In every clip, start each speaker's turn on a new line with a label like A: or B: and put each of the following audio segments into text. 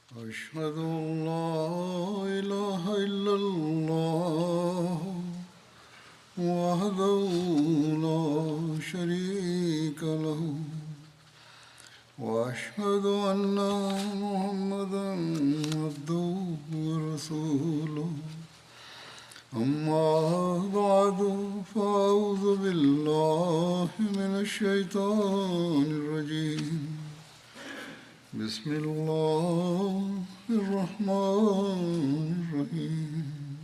A: أشهد أن لا إله إلا الله وحده لا شريك له وأشهد أن محمدا عبده ورسوله أما بعد فأعوذ بالله من الشيطان الرجيم بسم الله الرحمن الرحيم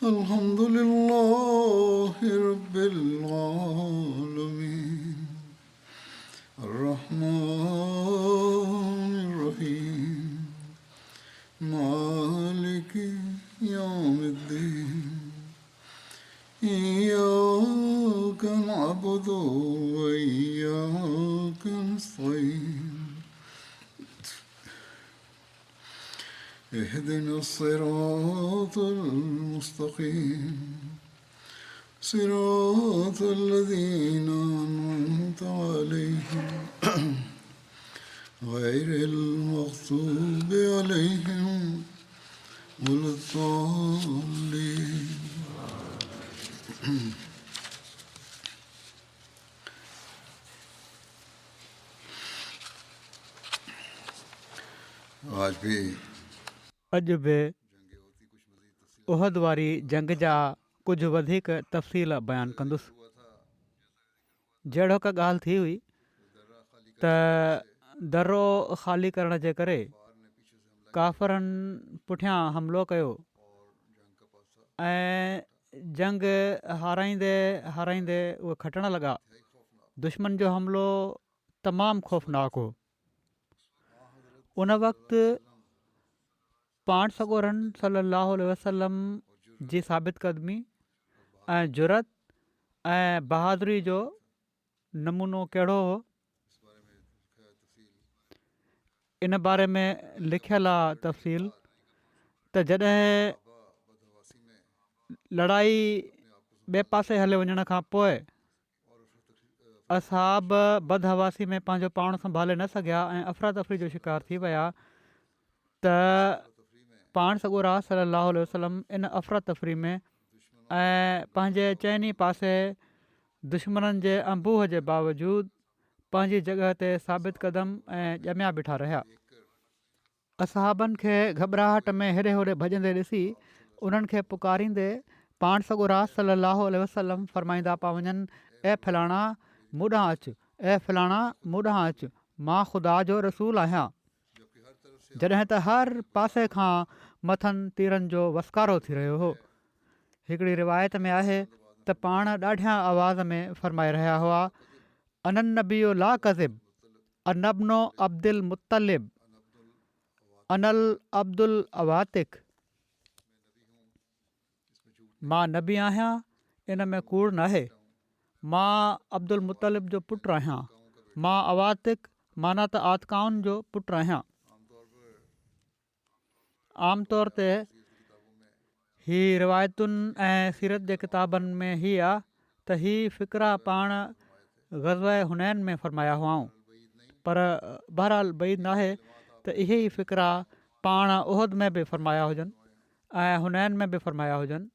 A: الحمد لله رب العالمين الرحمن الرحيم مالك يوم الدين إياك نعبد وإياك نستعين اهدنا الصراط المستقيم صراط الذين أنعمت عليهم غير المغضوب عليهم ولا الضالين आज भी
B: अॼु बि उहद वारी जंग जा कुझु वधीक तफ़सील बयानु कंदुसि। जहिड़ो का ॻाल्हि थी हुई त दरो ख़ाली करण जे करे काफ़रनि पुठियां हमिलो कयो ऐं जंग हाराईंदे हाराईंदे उहे खटण लॻा। दुश्मन जो हमिलो तमामु ख़ौफ़नाक हो। उन वक़्तु पाण सॻोरन सल्लल्लाहु अलैहि वसल्लम जी साबित क़दमी ऐं जुरत ऐं बहादुरी जो नमूनो कहिड़ो हो, इन बारे में लिखियलु आहे तफ़सील त जॾहिं लड़ाई ॿिए पासे हले वञण खां पोइ असहाब बदहवासी में पंहिंजो पाण संभाले न सघिया ऐं अफ़रा तफ़री जो शिकार थी विया त पाण सॻोरा सल्लल्लाहु अलैहि वसल्लम इन अफ़रा तफ़री में ऐं पंहिंजे चइनी पासे दुश्मननि जे अंबूह जे बावजूदु पंहिंजी जॻह ते साबित क़दम ऐं ॼमिया बीठा रहिया। असहाबनि खे घबराहट में हेॾे होॾे भॼंदे ॾिसी उन्हनि खे पुकारींदे पाण सॻोरा सल्लल्लाहु अलैहि वसल्लम फरमाईंदा पिया वञनि, ऐं फलाणा मूं ॾांहुं अचु, ऐं फलाणा मूं ॾांहुं अचु, मां ख़ुदा जो रसूल आहियां। जॾहिं त हर पासे खां मथनि तीरनि जो वसकारो थी रहियो हो। हिकिड़ी रिवायत में आहे त पाण ॾाढियां आवाज़ में फरमाए रहिया हुआ, अनन नबियो ला कज़िब, अनबनो अब्दुल मुत्तलिब, अनल अब्दुल अवातिक। मां नबी आहियां, इन में कूड़ न आहे। मां अब्दुल मुत्तलिब जो पुटु आहियां। मां अवातिक माना त आतकाउनि जो पुटु आहियां। आम तौर ते ही रिवायतुनि ऐं सीरत जे किताबनि में ही आहे त ही फ़िक्रा पाण ग़ज़वा हुनैन में फरमाया हुआऊं, पर बहरहाल बईद नाहे त इहे ई फ़िक्रा पाण उहद में बि फरमाया हुजनि ऐं हुनैन में बि फरमाया हुजनि।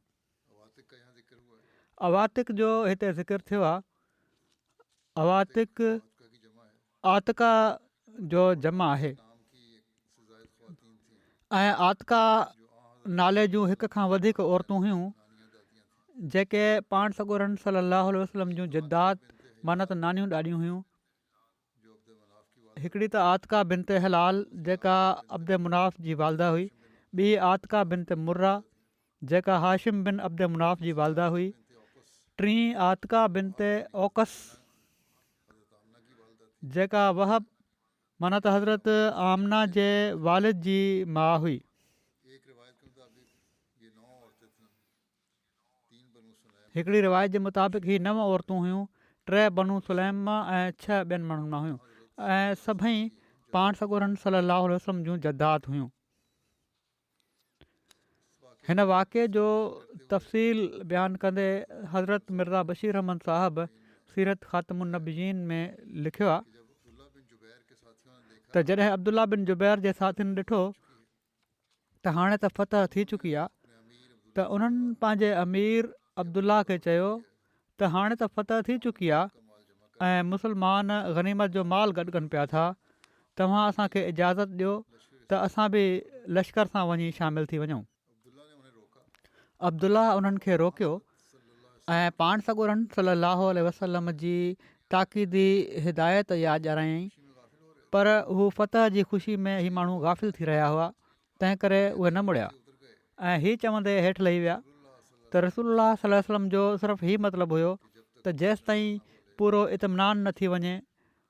B: अवातिक जो हिते ज़िक्र थियो आहे। अवातिक आतिका जो जमा आहे ऐं आतिका नाले जूं हिक खां वधीक औरतूं हुयूं जेके पाण सॻोरन सल्लल्लाहु अलैहि वसल्लम जूं जिद्दात माना त नानियूं ॾाॾियूं हुयूं। हिकिड़ी त आतिका बिनत हलाल जेका अब्द मुनाफ़ जी वालदा हुई, ॿी आतिका बिनत मुर्रा जेका हाशिम बिन अब्द मुनाफ़ जी वालदा हुई, टीं आतिका बिनत औकस जेका वहब माना त हज़रत आमना जे वालिद जी माउ हुई। हिकिड़ी रिवायत जे मुताबिक़ ही 9 औरतूं हुयूं, 3 बनू सुलैम मां ऐं 6 ॿियनि माण्हुनि मां हुयूं ऐं सभई पाण सॻोरन सल्लल्लाहु अलैहि वसल्लम जूं जद्दात हुयूं। हिन वाक़े जो तफ़सील बयानु कंदे हज़रत मिर्ज़ा बशीर अहमद साहब सीरत ख़ातमुन नबीयीन में लिखियो आहे त जॾहिं अब्दुल्ला बिन ज़ुबैर जे साथियुनि ॾिठो त हाणे त फ़तह थी चुकी आहे त उन्हनि पंहिंजे अमीर अब्दुल्ला खे चयो त हाणे त फ़तह थी चुकी आहे ऐं मुस्लमान गनीमत जो माल गॾु कनि पिया था, तव्हां असांखे इजाज़त ॾियो त असां बि लश्कर सां वञी शामिलु थी वञूं। अब्दुल्ला उन्हनि खे रोकियो ऐं पाण सॻोरनि सलाहु वसलम जी ताक़ीदी हिदायत यादि ॾियारायईं, पर हू फ़तह जी ख़ुशी में ही माण्हू गाफ़िल थी रहिया हुआ, तंहिं करे उहे न मुड़िया ऐं हीअ चवंदे हेठि लही विया त रसूलुल्लाह सल्लल्लाहु अलैहि वसल्लम जो सिर्फ़ु हीअ मतिलबु हुयो त जेसि ताईं पूरो इत्मिनान न थी वञे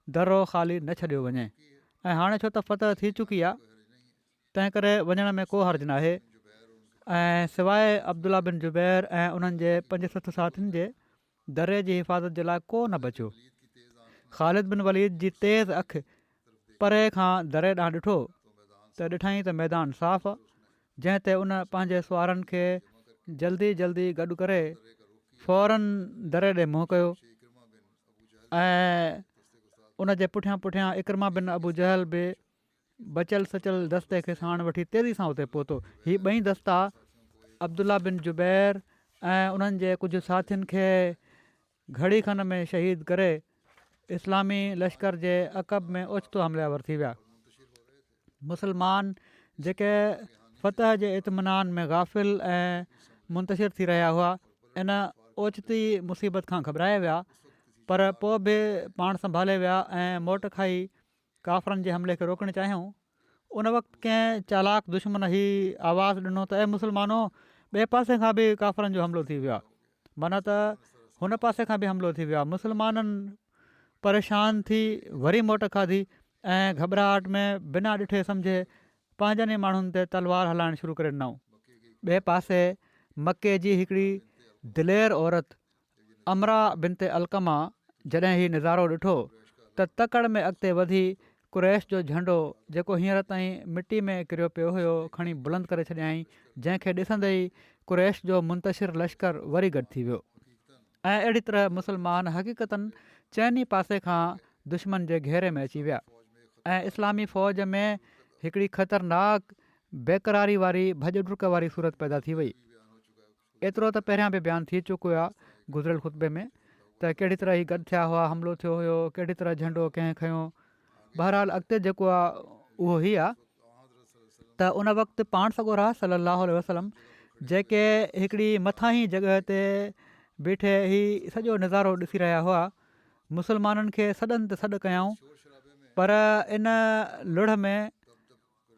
B: दरो ख़ाली न छॾियो वञे, ऐं हाणे छो त फ़तह थी चुकी आहे तंहिं करे वञण में को हर्ज़ु न आहे। ऐं सवाइ अब्दुल्ला बिन ज़ुबैर ऐं उन्हनि जे 5-7 साथियुनि जे दरे जी हिफ़ाज़त जे लाइ को न बचियो। ख़ालिद बिन वलीद जी तेज़ अखि परे खां दरे ॾांहुं ॾिठो त ॾिठईं त मैदान साफ़ आहे, जंहिं ते उन पंहिंजे सुवारनि खे जल्दी जल्दी गॾु करे फ़ौरन दरे ॾे मुंहुं कयो ऐं उन जे पुठियां पुठियां इकरमा बिन अबू जहल बि बचियल सचियल दस्ते खे साण वठी तेज़ी सां उते पहुतो। हीअ ॿई दस्ता अब्दुल्ला बिन ज़ुबैर ऐं उन्हनि जे कुझु साथियुनि खे घड़ी खन में शहीद करे इस्लामी लश्कर जे अक़ब में ओचितो हमलावर थी विया। मुस्लमान जेके फ़तह जे इत्मिनान में गाफ़िल ऐं मुंतशिर थी रहिया हुआ, इन ओचिती मुसीबत खां घबराए विया, पर पोइ बि पाण संभाले विया ऐं मोट खाई काफ़रनि जे हमले खे रोकणु चाहियूं। उन वक़्तु कंहिं चालाक दुश्मन ही आवाज़ु ॾिनो त ऐं मुस्लमानो ॿिए पासे खां बि काफ़रनि जो हमिलो थी वियो आहे, माना त हुन पासे खां बि हमिलो थी वियो आहे। मुस्लमाननि परेशान थी वरी मोट खाधी ऐं घबराहट में बिना ॾिठे सम्झे पंहिंजनि ई माण्हुनि ते तलवार हलाइणु शुरू करे ॾिनऊं। ॿिए पासे मके जी हिकिड़ी दिलेर औरत अमरा बिनते अलकमा जॾहिं हीउ नज़ारो ॾिठो त तकड़ में अॻिते वधी कुरैश जो झंडो जेको हींअर ताईं मिटी में किरियो पियो हुयो खणी बुलंद करे छॾियईं, जंहिंखे ॾिसंदे ई कुरैश जो मुंतशिर लश्कर वरी गॾु थी वियो ऐं अहिड़ी तरह मुस्लमान हक़ीक़तनि चइनी पासे खां दुश्मन जे घेरे में अची विया ऐं इस्लामी फ़ौज में हिकिड़ी ख़तरनाक बेक़रारी वारी भॼ डुक वारी सूरत पैदा थी वई। एतिरो त पहिरियां बि बयानु थी चुको आहे गुज़िरियल ख़ुतबे में त कहिड़ी तरह ई गॾु थिया हुआ, हमिलो थियो हुयो, कहिड़ी तरह झंडो कंहिं खयो। बहरहाल अॻिते जेको आहे उहो ई आहे त उन वक़्तु पाण सॻोरा सलाहु वसलम जेके हिकिड़ी मथां ई जॻह ते बीठे ही सॼो नज़ारो ॾिसी रहिया हुआ, मुस्लमाननि खे सॾनि ते सॾु कयऊं, पर इन लुड़ में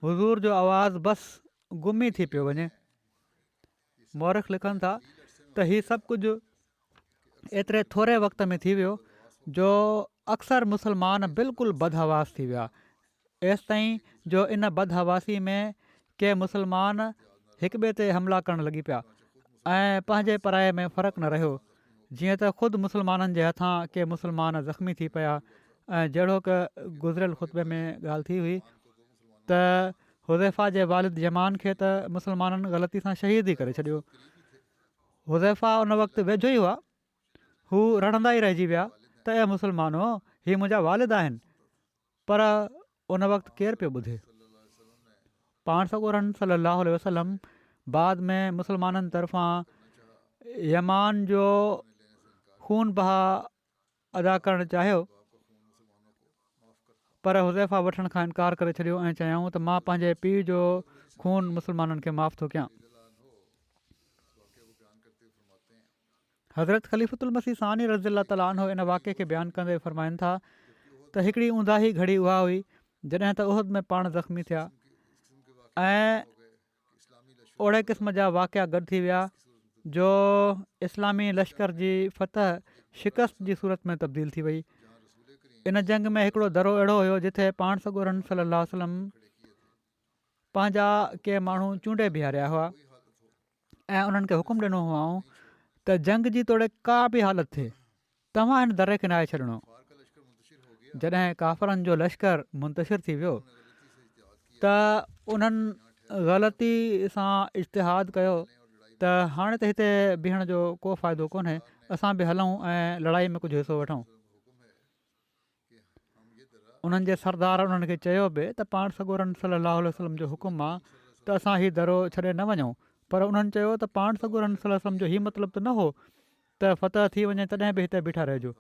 B: हुज़ूर जो आवाज़ु बसि गुम ई थी पियो वञे। मौरख़ लिखनि था त हीउ सभु कुझु एतिरे थोरे वक़्त में थी वियो जो अक्सर मुस्लमान बिल्कुलु बदहवास थी विया, एसि ताईं जो इन बदहवासी में के मुस्लमान हिक ॿिए ते हमला करणु लॻी पिया ऐं पंहिंजे पराए में फ़र्क़ु न रहियो। जीअं त ख़ुदि मुस्लमाननि जे हथां के मुस्लमान ज़ख़्मी थी पिया ऐं जहिड़ो की गुज़िरियल ख़ुतबे में ॻाल्हि थी हुई त हुज़ैफ़ा जे वालिद यमान खे त मुस्लमाननि ग़लती सां शहीद ई करे छॾियो। हुज़ैफ़ा उन वक़्तु वेझो ई हुआ, हू रड़ंदा ई रहिजी विया त ऐं मुस्लमानो हीअ मुंहिंजा वालिद आहिनि, पर उन वक़्तु केरु पियो ॿुधे। पाण सॻोरनि सलाहु वसलम बाद में मुस्लमाननि तरफ़ां यमान जो खून बहा अदा करणु चाहियो, पर हुज़ैफ़ा वठण खां इनकार करे छॾियो ऐं चयऊं त मां पंहिंजे पीउ जो खून मुस्लमाननि खे माफ़ थो कयां। हज़रत ख़लीफ़ुल मसीह सानी रज़ियल्लाहु तआला अन्हु इन वाक़े खे बयानु कंदे फ़रमाइनि था त हिकिड़ी ऊंदाही घड़ी उहा हुई जॾहिं त उहद में पाण ज़ख़्मी थिया ऐं ओड़े क़िस्म जा वाक़िया गॾु थी विया जो इस्लामी लश्कर जी फ़तह शिकस्त जी सूरत में तब्दील थी वई। इन जंग में हिकिड़ो दरो अहिड़ो हुयो जिथे पाण सॻोरनि सलाहु वसलम पंहिंजा के माण्हू चूंडे बीहारिया हुआ ऐं उन्हनि खे हुकुम ॾिनो हुआऊं त जंग जी तोड़े का बि हालत थिए तव्हां हिन दरे खे न आहे छॾिणो। जॾहिं काफ़रनि जो लश्कर मुंतशिर थी वियो त उन्हनि ग़लती सां इज्तिहाद कयो त हाणे त हिते बीहण जो को फ़ाइदो कोन्हे, असां बि हलूं ऐं लड़ाई में कुझु हिसो वठूं। उन्हनि जे सरदार उन्हनि खे चयो बि त पाण सॻोरन सलाहु वसलम जो हुकुम आहे त असां हीउ दरो छॾे न वञूं, पर उन्हनि चयो त पाण सॻोरन सलम जो हीउ मतिलबु त न हो त फ़तह थी वञे तॾहिं बि हिते बीठा रहिजो।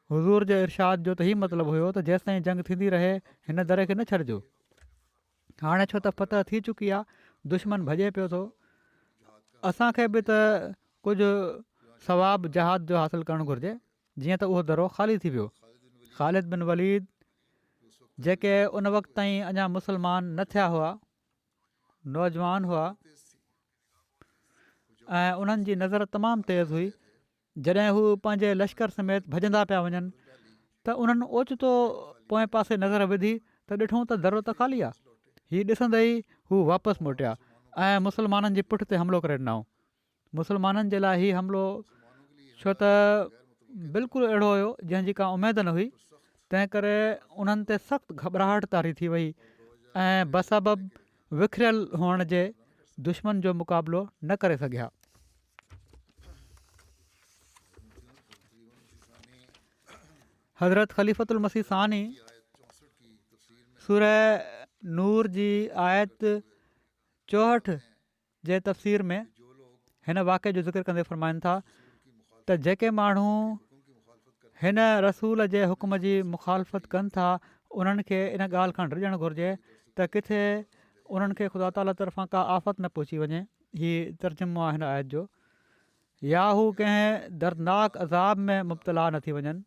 B: हुज़ूर जे इरशाद जो त हीउ मतिलबु हुयो त जेसिताईं जंग थींदी रहे हिन दरे खे न छॾिजो। हाणे छो त फ़तह थी चुकी आहे, दुश्मन भॼे पियो थो, असांखे बि त कुझु सवाबु जहाद जो हासिलु करणु घुरिजे। जीअं त उहो दरो ख़ाली थी वियो। ख़ालिद बिन वलीद जेके उन वक़्तु ताईं अञा मुस्लमान न थिया हुआ, नौजवान हुआ ऐं उन्हनि जी नज़र तमामु तेज़ हुई। जॾहिं हू पंहिंजे लश्कर समेत भॼंदा पिया वञनि त उन्हनि ओचितो पोएं पासे नज़र विधी त ॾिठूं त दरो त ख़ाली आहे। हीउ ॾिसंदे ई हू वापसि मोटिया ऐं मुस्लमाननि जी पुठि ते हमिलो करे ॾिनऊं। मुस्लमाननि जे लाइ हीउ हमिलो छो त बिल्कुलु अहिड़ो हुयो जंहिंजी का उमेद न हुई, तंहिं करे उन्हनि ते सख़्तु घबराहट तारी थी वई ऐं बसबब विखरियल हुअण जे दुश्मन जो मुक़ाबिलो न करे सघिया। हज़रत ख़लीफ़तुल मसीह सानी सूरह नूर जी आयत 64 जे तफ़सीर में हिन वाक़े जो ज़िक्र कंदे फ़रमाइनि था त जेके माण्हू हिन रसूल जे हुकुम जी मुखालफ़त कनि था उन्हनि खे इन ॻाल्हि खां डिॼणु घुरिजे त किथे उन्हनि खे ख़ुदा ताला तरफ़ां का आफ़त न पहुची वञे। हीउ तर्जुमो आहे हिन आयत जो। या हू कंहिं दर्दनाक अज़ाब में मुब्तला न थी वञनि।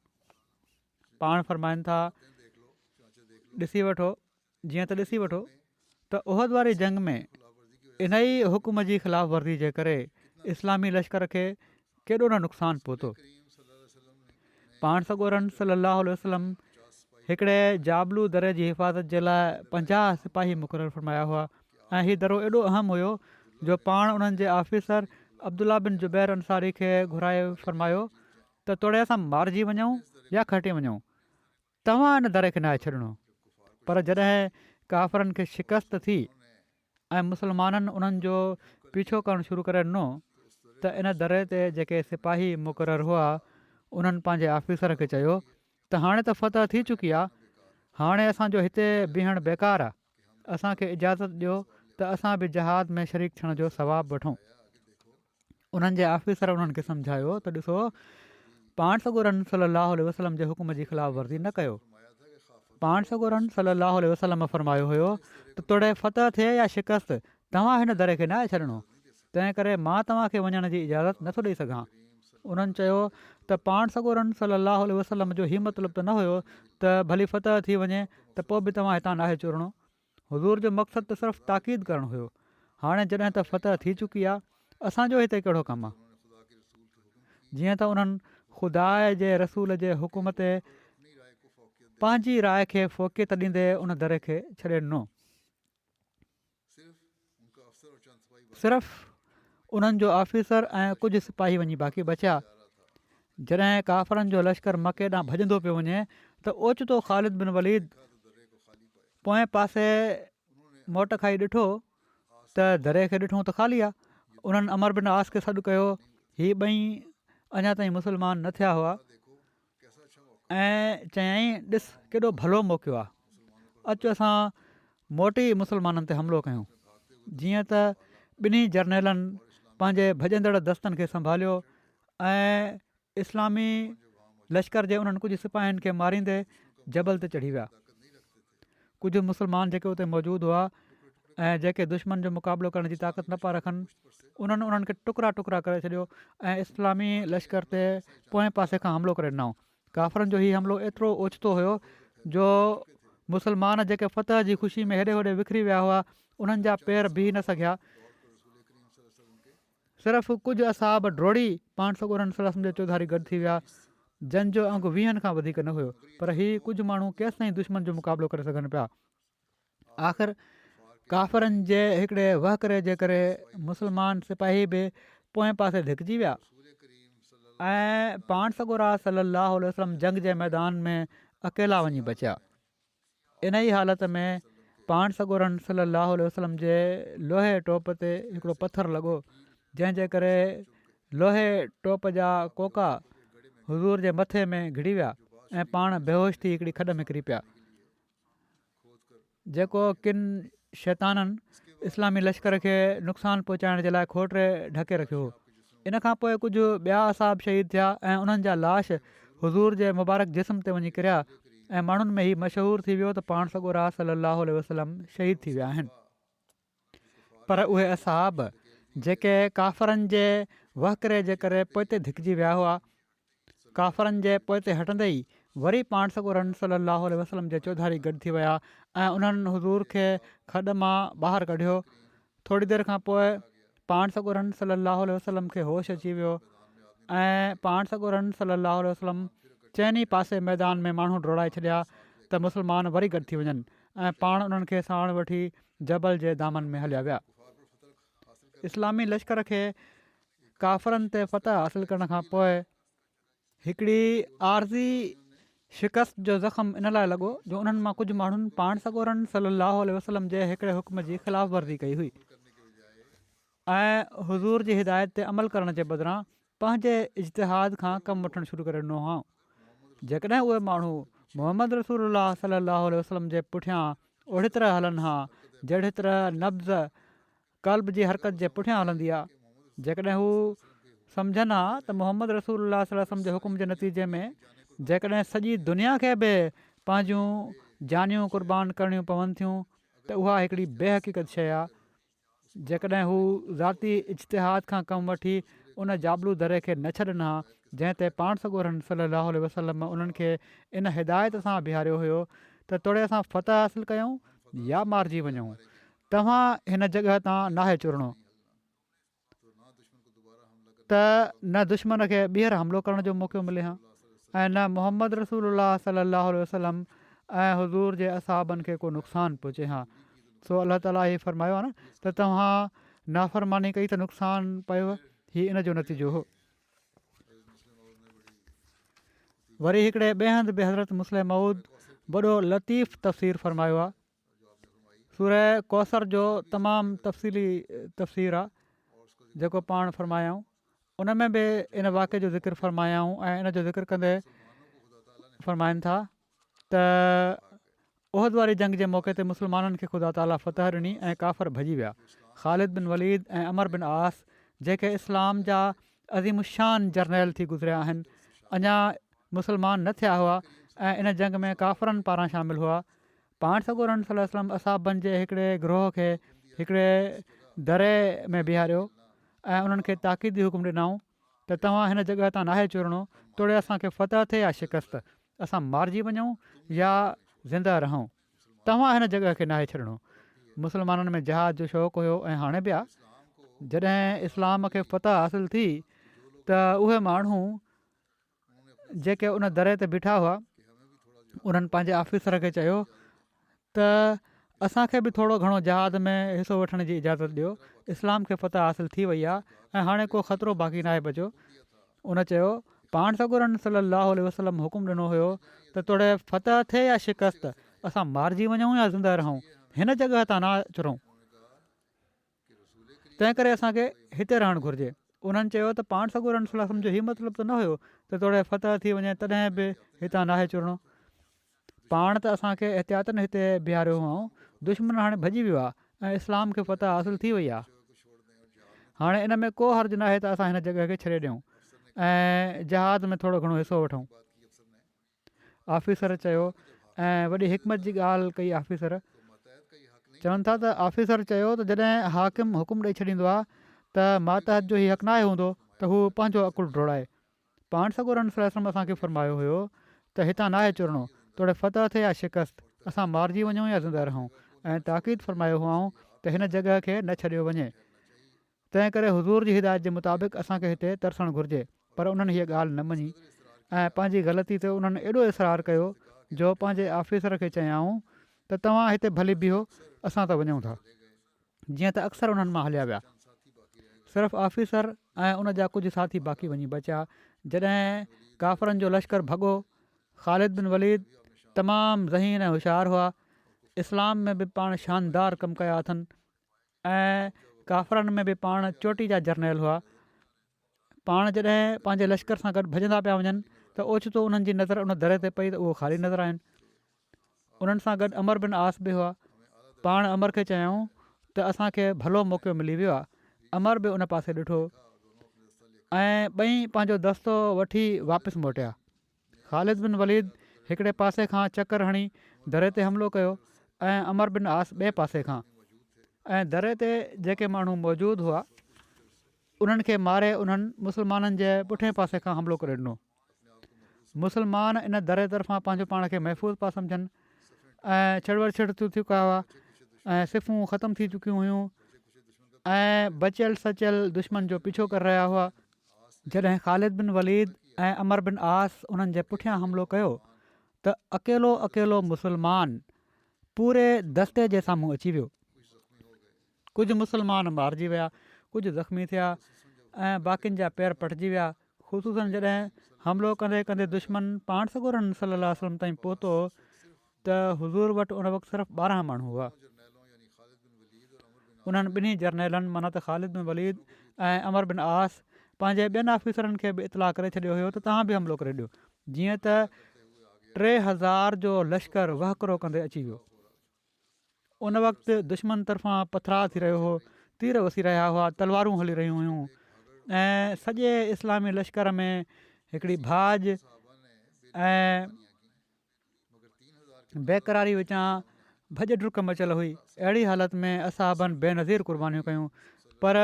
B: पाण फ़रमाइनि था ॾिसी वठो, जीअं त ॾिसी वठो त उहद वारी जंग में इन ई हुकुम जी ख़िलाफ़ वर्ज़ी जे करे इस्लामी लश्कर खे केॾो न नुक़सानु पहुतो। पाण सॻोरन सलाहु वसलम हिकिड़े जाबलू दरे जी हिफ़ाज़त जे लाइ 50 सिपाही मुक़ररु फ़रमाया हुआ ऐं हीउ दरो एॾो अहम हुयो जो पाण उन्हनि जे ऑफिसर अब्दुल्ला बिन जुबैर अंसारी खे घुराए फ़रमायो त तोड़े असां मारिजी वञूं या खटी वञूं, तव्हां इन दरे खे नाहे छॾिणो। पर जॾहिं काफ़रनि खे शिकस्त थी ऐं मुस्लमाननि उन्हनि जो पीछो करणु शुरू करे ॾिनो त इन दरे ते जेके सिपाही मुक़ररु हुआ उन्हनि पंहिंजे ऑफिसर खे चयो त हाणे त फ़तह थी चुकी आहे, हाणे असांजो हिते बीहणु बेकार आहे, असांखे इजाज़त ॾियो त असां बि जहाद में शरीक थियण जो सवाबु वठूं। उन्हनि जे ऑफिसर उन्हनि खे सम्झायो त ॾिसो, पाण सॻोरन सलाहु वसलम जे हुकुम जी ख़िलाफ़ वर्ज़ी न कयो। पाण सॻोरन सलाहु वसलम फ़रमायो हुयो त तोड़े फ़तह थिए या शिकस्त तव्हां हिन दरे खे न आहे छॾिणो, तंहिं करे मां तव्हांखे वञण जी इजाज़त नथो ॾेई सघां। उन्हनि चयो त पाण सॻोरन सलाहु वसलम जो हीउ मतिलबु त न हुयो त भली फ़तह थी वञे त पोइ बि तव्हां हितां नाहे चुरणो। हुज़ूर जो मक़सदु त सिर्फ़ु ताक़ीद करणु हुयो। हाणे जॾहिं त फ़तह थी चुकी आहे, असांजो हिते कहिड़ो कमु आहे। जीअं त उन्हनि ख़ुदा जे रसूल जे हुकुम ते पंहिंजी राय खे फ़ोक़ियत ॾींदे उन दरे खे छॾे ॾिनो। सिर्फ़ु उन्हनि जो ऑफिसर ऐं कुझु सिपाही वञी बाक़ी बचिया। जॾहिं काफ़रनि जो लश्कर मके ॾांहुं भॼंदो पियो वञे त ओचितो ख़ालिद बिन वलीद पोएं पासे मोट खाई ॾिठो त दरे खे ॾिठूं त ख़ाली आहे। उन्हनि अमर बिन आस खे सॾु कयो। हीअ ॿई अञा ताईं मुस्लमान न थिया हुआ ऐं चयाईं ॾिस केॾो भलो मौक़ियो आहे, अचु असां मोटी मुस्लमाननि ते हमिलो कयूं। जीअं त ॿिन्ही जर्नेलनि पंहिंजे भॼंदड़ दस्तनि खे संभालियो ऐं इस्लामी लश्कर जे उन्हनि कुझु सिपाहियुनि खे मारींदे जबल ते चढ़ी विया। कुझु मुस्लमान जेके उते मौजूदु हुआ ऐं जेके दुश्मन जो मुक़ाबिलो करण जी ताक़त न पिया रखनि, उन्हनि खे टुकड़ा टुकड़ा करे छॾियो ऐं इस्लामी लश्कर ते पोएं पासे खां हमिलो करे ॾिनऊं। काफ़रनि जो हीउ हमिलो एतिरो ओचितो हुयो जो मुस्लमान जेके फ़तह जी ख़ुशी में हेॾे होॾे विखरी विया हुआ, उन्हनि जा पेर बीह न सघिया। सिर्फ़ु कुझु असाब ड्रोड़ी पाण सॻोरन सलम जे चौधारी गॾु थी विया। जंग जो अंगु 20 खां वधीक न हुयो, पर हीउ कुझु माण्हू केसि ताईं दुश्मन जो मुक़ाबिलो करे सघनि पिया। आख़िर काफ़रनि जे हिकिड़े वहकरे जे करे मुस्लमान सिपाही बि पोएं पासे धिकजी विया ऐं पाण सॻोरा सलाहु वसलम जंग जे मैदान में अकेला वञी बचिया। इन ई हालत में पाण सॻोरन सलाहु वसलम जे लोहे टोप ते हिकिड़ो पथर लॻो, जंहिंजे करे लोहे टोप जा कोका हुज़ूर जे मथे में घिड़ी विया ऐं पाण बेहोश थी हिकिड़ी खॾ में किरी पिया, जेको किन शैताननि इस्लामी लश्कर खे नुक़सानु पहुचाइण जे लाइ खोटे ढके रखियो हो। इन खां पोइ कुझु ॿिया असाब शहीद थिया ऐं उन्हनि जा लाश हुज़ूर जे मुबारक जिस्म ते वञी किरिया ऐं माण्हुनि में हीउ मशहूरु थी वियो त पाण सॻोरा सलाहु वसलम शहीद थी विया आहिनि। पर उहे असाब जेके काफ़रनि जे वहकिरे जे करे पोइते धिकिजी विया हुआ, काफ़रनि जे पोइते हटंदे ई वरी पाण सॻोरनि सलाहु वसलम जे चौधारी गॾु थी विया ऐं उन्हनि हुज़ूर खे खॾ मां ॿाहिरि कढियो। थोरी देरि खां पोइ पाण सॻोरनि सलाहु वसलम खे होश अची वियो ऐं पाण सॻोरनि सलाहु वसलम चइनी पासे मैदान में माण्हू डोड़ाए छॾिया त मुस्लमान वरी गॾु थी वञनि ऐं पाण उन्हनि खे साण वठी जबल जे दामन में हलिया विया। इस्लामी लश्कर खे काफ़रनि ते फ़तह हासिल करण खां पोइ हिकिड़ी आरज़ी शिकस्त जो ज़ख़्म इन लाइ लॻो जो उन्हनि मां कुझु माण्हुनि पाण सॻोरनि सलाहु वसलम जे हिकिड़े हुक्म जी ख़िलाफ़ वर्ज़ी कई हुई ऐं हुज़ूर जी हिदायत ते अमल करण जे बदिरां पंहिंजे इज्तिहाद खां कमु वठणु शुरू करे ॾिनो हुआ। जेकॾहिं उहे माण्हू मोहम्मद रसूल सलाहु वसलम जे पुठियां ओड़ी तरह हलनि हा जहिड़ी तरह नब्ज़ क़ल्ब जी हरकत जे पुठियां हलंदी आहे, जेकॾहिं हू सम्झनि हा त मोहम्मद रसूल वसलम जे हुकुम जे नतीजे में जेकॾहिं सॼी दुनिया खे बि पंहिंजूं जानियूं क़ुर्बान करणियूं पवनि थियूं त उहा हिकिड़ी बेहक़ीक़त शइ आहे। जेकॾहिं हू ज़ाती इज्तिहाद खां कमु वठी उन जाबलू दरे खे न छॾनि हा जंहिं ते पाण सॻोरनि सलाहु वसलम उन्हनि खे इन हिदायत सां बीहारियो हुयो त तोड़े असां फ़तह हासिलु कयूं या मारिजी वञूं, तव्हां हिन जॻह तां नाहे चुरणो त न दुश्मन खे ॿीहर हमिलो करण जो मौक़ो मिले हा ऐं न मोहम्मद रसूल सलाहु वसलम ऐं हुज़ूर जे असाबनि खे को नुक़सानु पहुचे हा। सो अलाह ताला हीअ फ़रमायो आहे न त तव्हां नाफ़रमानी कई त नुक़सानु पियो, हीउ इन जो नतीजो हो। वरी हिकिड़े ॿिए हंधि बि हज़रत मुस्लिम मऊद वॾो लतीफ़ तफ़सीर फ़रमायो आहे। सूरह कौसर जो तमामु तफ़सीर आहे जेको पाण फ़रमायाऊं, उन में बि इन वाक़े जो ज़िक्र फ़रमायाऊं ऐं इन जो ज़िक्र कंदे फ़रमाइनि था त उहद वारी जंग जे मौक़े ते मुस्लमाननि खे ख़ुदा ताला फ़तह ॾिनी ऐं काफ़र भॼी विया। ख़ालिद बिन वलीद ऐं अमर बिन आस जेके इस्लाम जा अज़ीमुशान जर्नैल थी गुज़रिया आहिनि, अञा मुस्लमान न थिया हुआ ऐं इन जंग में काफ़रनि पारां शामिलु हुआ। पाण सॻोरनि सल्लल्लाहु अलैहि वसल्लम असाबनि जे हिकिड़े गिरोह खे हिकिड़े दरे में बीहारियो ऐं उन्हनि खे ताक़ीदी हुकुम ॾिनऊं त तव्हां हिन जॻह तां नाहे चुरणो, तोड़े असांखे फ़तह थिए या शिकस्त, असां मारिजी वञूं या ज़िंदा रहूं, तव्हां हिन जॻह खे नाहे छॾिणो। मुस्लमाननि में जहाद जो शौक़ु हुयो ऐं हाणे बि आहे। जॾहिं इस्लाम खे फ़तह हासिलु थी त उहे माण्हू जेके उन दरे ते बीठा हुआ उन्हनि पंहिंजे ऑफिसर खे चयो त असांखे बि थोरो घणो जहाद में हिसो वठण जी इजाज़त ॾियो, इस्लाम खे फ़तह हासिलु थी वई आहे ऐं हाणे को ख़तरो बाक़ी नाहे बचियो। उन चयो पाण सॻोरनि सलाहु वसलम हुकुम ॾिनो हुयो त तोड़े फ़तह थिए या शिकस्त, असां मारिजी वञूं या ज़िंदा रहूं, हिन जॻह तां न चुरूं, तंहिं करे असांखे हिते रहणु घुरिजे। उन्हनि चयो त पाण सॻोरनि सलाहु जो हीउ मतिलबु त न हुयो त तोड़े फ़तह थी वञे तॾहिं बि हितां नाहे चुरणो, पाण त असांखे एहतियातनि हिते बीहारियो हुओ, दुश्मन हाणे भॼी वियो आहे ऐं इस्लाम खे फ़तह हासिलु थी वई आहे, हाणे इन में को हर्ज़ु न आहे त असां हिन जॻह खे छॾे ॾियूं ऐं जहाद में थोरो घणो हिसो वठूं। ऑफिसर चयो ऐं वॾी हिकमत जी ॻाल्हि कई ऑफिसर, चवनि था त ऑफिसर चयो त जॾहिं हाकिम हुकुम ॾेई छॾींदो आहे त मातहत जो हीउ हक़ नाहे हूंदो त हू पंहिंजो अकुलु डोड़ाए। पाण सॻोरनि सल्लल्लाहु असांखे फ़रमायो हुयो त हितां नाहे चुरणो, तोड़े फ़तह थिए या शिकस्त, असां मारिजी वञूं या ज़िंदा रहूं, ऐं ताक़ीद फ़रमायो हुआऊं त हिन जॻह खे न छॾियो वञे। तंहिं करे हुज़ूर जी हिदायत जे मुताबिक़ असांखे हिते तरसणु घुरिजे, पर उन्हनि हीअ ॻाल्हि न मञी ऐं पंहिंजी ग़लती ते उन्हनि एॾो इसरार कयो जो पंहिंजे ऑफिसर खे चयाऊं त तव्हां हिते भली बीहो, असां त वञूं था। जीअं त अक्सर उन्हनि मां हलिया विया, सिर्फ़ु ऑफिसर ऐं उन जा कुझु साथी बाक़ी वञी बचिया। जॾहिं काफ़रनि जो लश्कर भॻो, ख़ालिद बिन वलीद तमामु ज़हीन ऐं होशियारु हुआ, इस्लाम में बि पाण शानदार कमु कया अथनि ऐं काफ़रनि में बि पाण चोटी जा जर्नैल हुआ। पाण जॾहिं पंहिंजे लश्कर सां गॾु भॼंदा पिया वञनि त ओचितो उन्हनि जी नज़र उन दर ते पई त उहो ख़ाली नज़र आहिनि। उन्हनि सां गॾु अमर बिन आस बि हुआ। पाण अमर खे चयऊं त असांखे भलो मौक़ो मिली वियो आहे। अमर बि उन पासे ॾिठो ऐं ॿई पंहिंजो दस्तो वठी वापसि मोटिया। ख़ालिद बिन वलीद हिकिड़े पासे खां चकर हणी दर ते हमिलो कयो ऐं अमर बिन आस ॿिए पासे खां, ऐं दर ते जेके माण्हू मौजूदु हुआ उन्हनि खे मारे उन्हनि मुस्लमाननि जे पुठिएं पासे खां हमिलो करे ॾिनो। मुस्लमान इन दर तरफ़ां पंहिंजो पाण खे महफ़ूज़ पिया सम्झनि ऐं छड़वर छिड़ थी चुका हुआ ऐं सिफ़ूं ख़तमु थी चुकियूं हुयूं ऐं बचियल सचियल दुश्मन जो पीछो करे रहिया हुआ। जॾहिं ख़ालिद बिन वलीद ऐं अमर बिन आस उन्हनि जे पुठियां हमिलो कयो त अकेलो अकेलो मुस्लमान पूरे दस्ते जे साम्हूं अची वियो। कुझु मुस्लमान मारिजी विया, कुझु ज़ख़्मी थिया ऐं बाक़ियुनि जा पेर पटिजी विया। ख़ुशूसनि जॾहिं हमिलो कंदे कंदे दुश्मन पाण सॻोरनि सल्लल्लाहु अलैहि वसल्लम ताईं पहुतो त हुज़ूर वटि उन वक़्तु सिर्फ़ु 12 माण्हू हुआ। उन्हनि ॿिन्ही जर्नैलनि माना त ख़ालिद बिन वलीद ऐं अमर बिन आस पंहिंजे ॿियनि ऑफिसरनि खे बि इतलाह करे छॾियो हुयो त तव्हां बि हमिलो करे ॾियो। जीअं त 3000 जो लश्कर वहकिरो कंदे अची वियो। उन वक़्तु दुश्मन तरफ़ां पथराव थी रहियो हो, तीर वसी रहिया हुआ, तलवारूं हली रहियूं हुयूं ऐं सॼे इस्लामी लश्कर में हिकिड़ी भाॼ ऐं बेक़रारी विचां भॼ डुक मचियल हुई। अहिड़ी हालति में असाबनि बेनज़ीर क़ुर्बानियूं कयूं, पर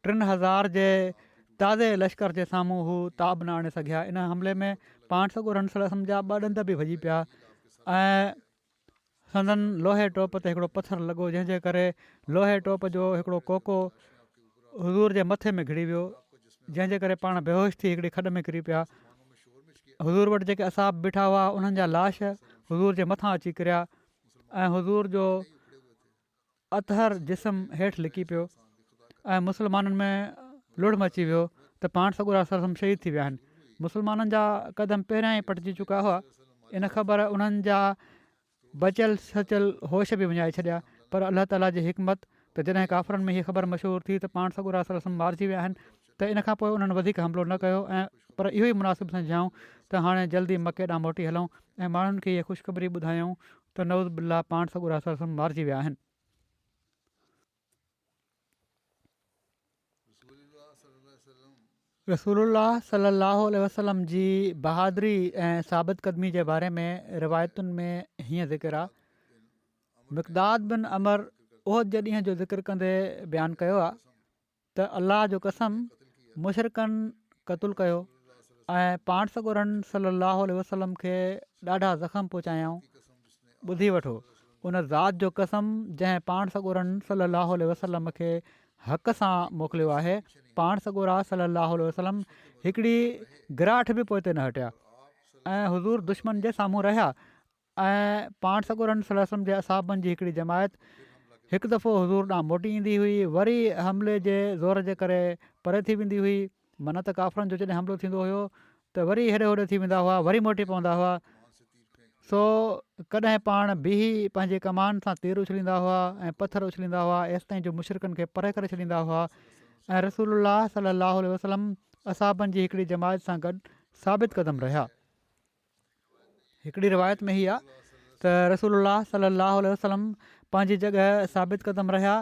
B: 3000 जे ताज़े लश्कर जे साम्हूं हू ताब न आणे सघिया। इन हमले में पाण सॻोरनि सल्लल्लाहु अलैहि वसल्लम जा 2 ॾंद बि भॼी पिया ऐं संदन लोहे टोप ते हिकिड़ो पथर लॻो, जंहिंजे करे लोहे टोप जो हिकिड़ो कोको हुज़ूर जे मथे में घिड़ी वियो, जंहिंजे करे पाण बेहोश थी हिकिड़ी खॾ में किरी पिया। हुज़ूर वटि जेके असाब बीठा हुआ उन्हनि जा लाश हुज़ूर जे मथां अची किरिया ऐं हुज़ूर जो अतहर जिस्म हेठि लिकी पियो ऐं मुस्लमाननि में लुड़ मची वियो त पाण सॻोरा सल्लम शहीद थी विया आहिनि। मुस्लमाननि जा क़दम पहिरियां ई पटिजी चुका हुआ। इन ख़बर उन्हनि जा बचियल सचियल होश बि विञाए छॾिया, पर अलाह ताला जी हिकमत त जॾहिं काफ़रनि में हीअ ख़बर मशहूरु थी त पाण सॻोरा सल्लम मारिजी विया आहिनि त इन खां पोइ उन्हनि वधीक हमिलो न कयो ऐं पर इहो ई मुनासिबु सम्झाऊं त हाणे जल्दी मके ॾांहुं मोटी हलूं ऐं माण्हुनि खे इहा ख़ुशख़बरी ॿुधायूं त नऊज़ बिल्ला पाण सॻोरा सल्लम मारिजी विया आहिनि। रसूलुल्लाह सल्लल्लाहु अलैहि वसल्लम जी बहादुरी ऐं साबित क़दमी जे बारे में रिवायतुनि में हीअं ज़िक्र आहे। मिक़दाद बिन अमर उहद जे ॾींहं जो ज़िक्र कंदे बयानु कयो आहे त अलाह जो कसम मुशरिकनि क़तलु कयो ऐं पाण सॻोरनि सल्लल्लाहु अलैहि वसल्लम खे ॾाढा ज़ख़्म पहुचायऊं। ॿुधी वठो, उन ज़ात जो कसम जंहिं पाण सॻोरनि सल्लल्लाहु अलैहि वसल्लम खे हक़ सां मोकिलियो आहे, पाण सॻोरा सल्लल्लाहु अलैहि वसल्लम हिकिड़ी गिराहट बि पोइ ते न हटिया ऐं हुज़ूर दुश्मन जे साम्हूं रहिया ऐं पाण सॻोरनि सल्लल्लाहु अलैहि वसल्लम जे असाबनि जी हिकिड़ी जमायत हिकु दफ़ो हुज़ूर ॾांहुं मोटी ईंदी हुई, वरी हमले जे ज़ोर जे करे परे थी वेंदी हुई। मन त काफ़रनि जो जॾहिं हमिलो थींदो हुयो त वरी हेॾे होॾे थी वेंदा हुआ, वरी मोटी पवंदा हुआ। सो कॾहिं पाण बीही पंहिंजे कमान सां तीर उछलींदा हुआ ऐं पथर उछलींदा हुआ, एसि ताईं जो मुशरिकनि खे परे करे छॾींदा हुआ ऐं रसूलुल्लाह सल्लल्लाहु अलैहि वसल्लम असाबनि जी हिकिड़ी जमायत सां गॾु साबित क़दम रहिया। हिकिड़ी रिवायत में हीअ आहे त रसूलुल्लाह सल्लल्लाहु अलैहि वसल्लम पंहिंजी जॻह साबित क़दम रहिया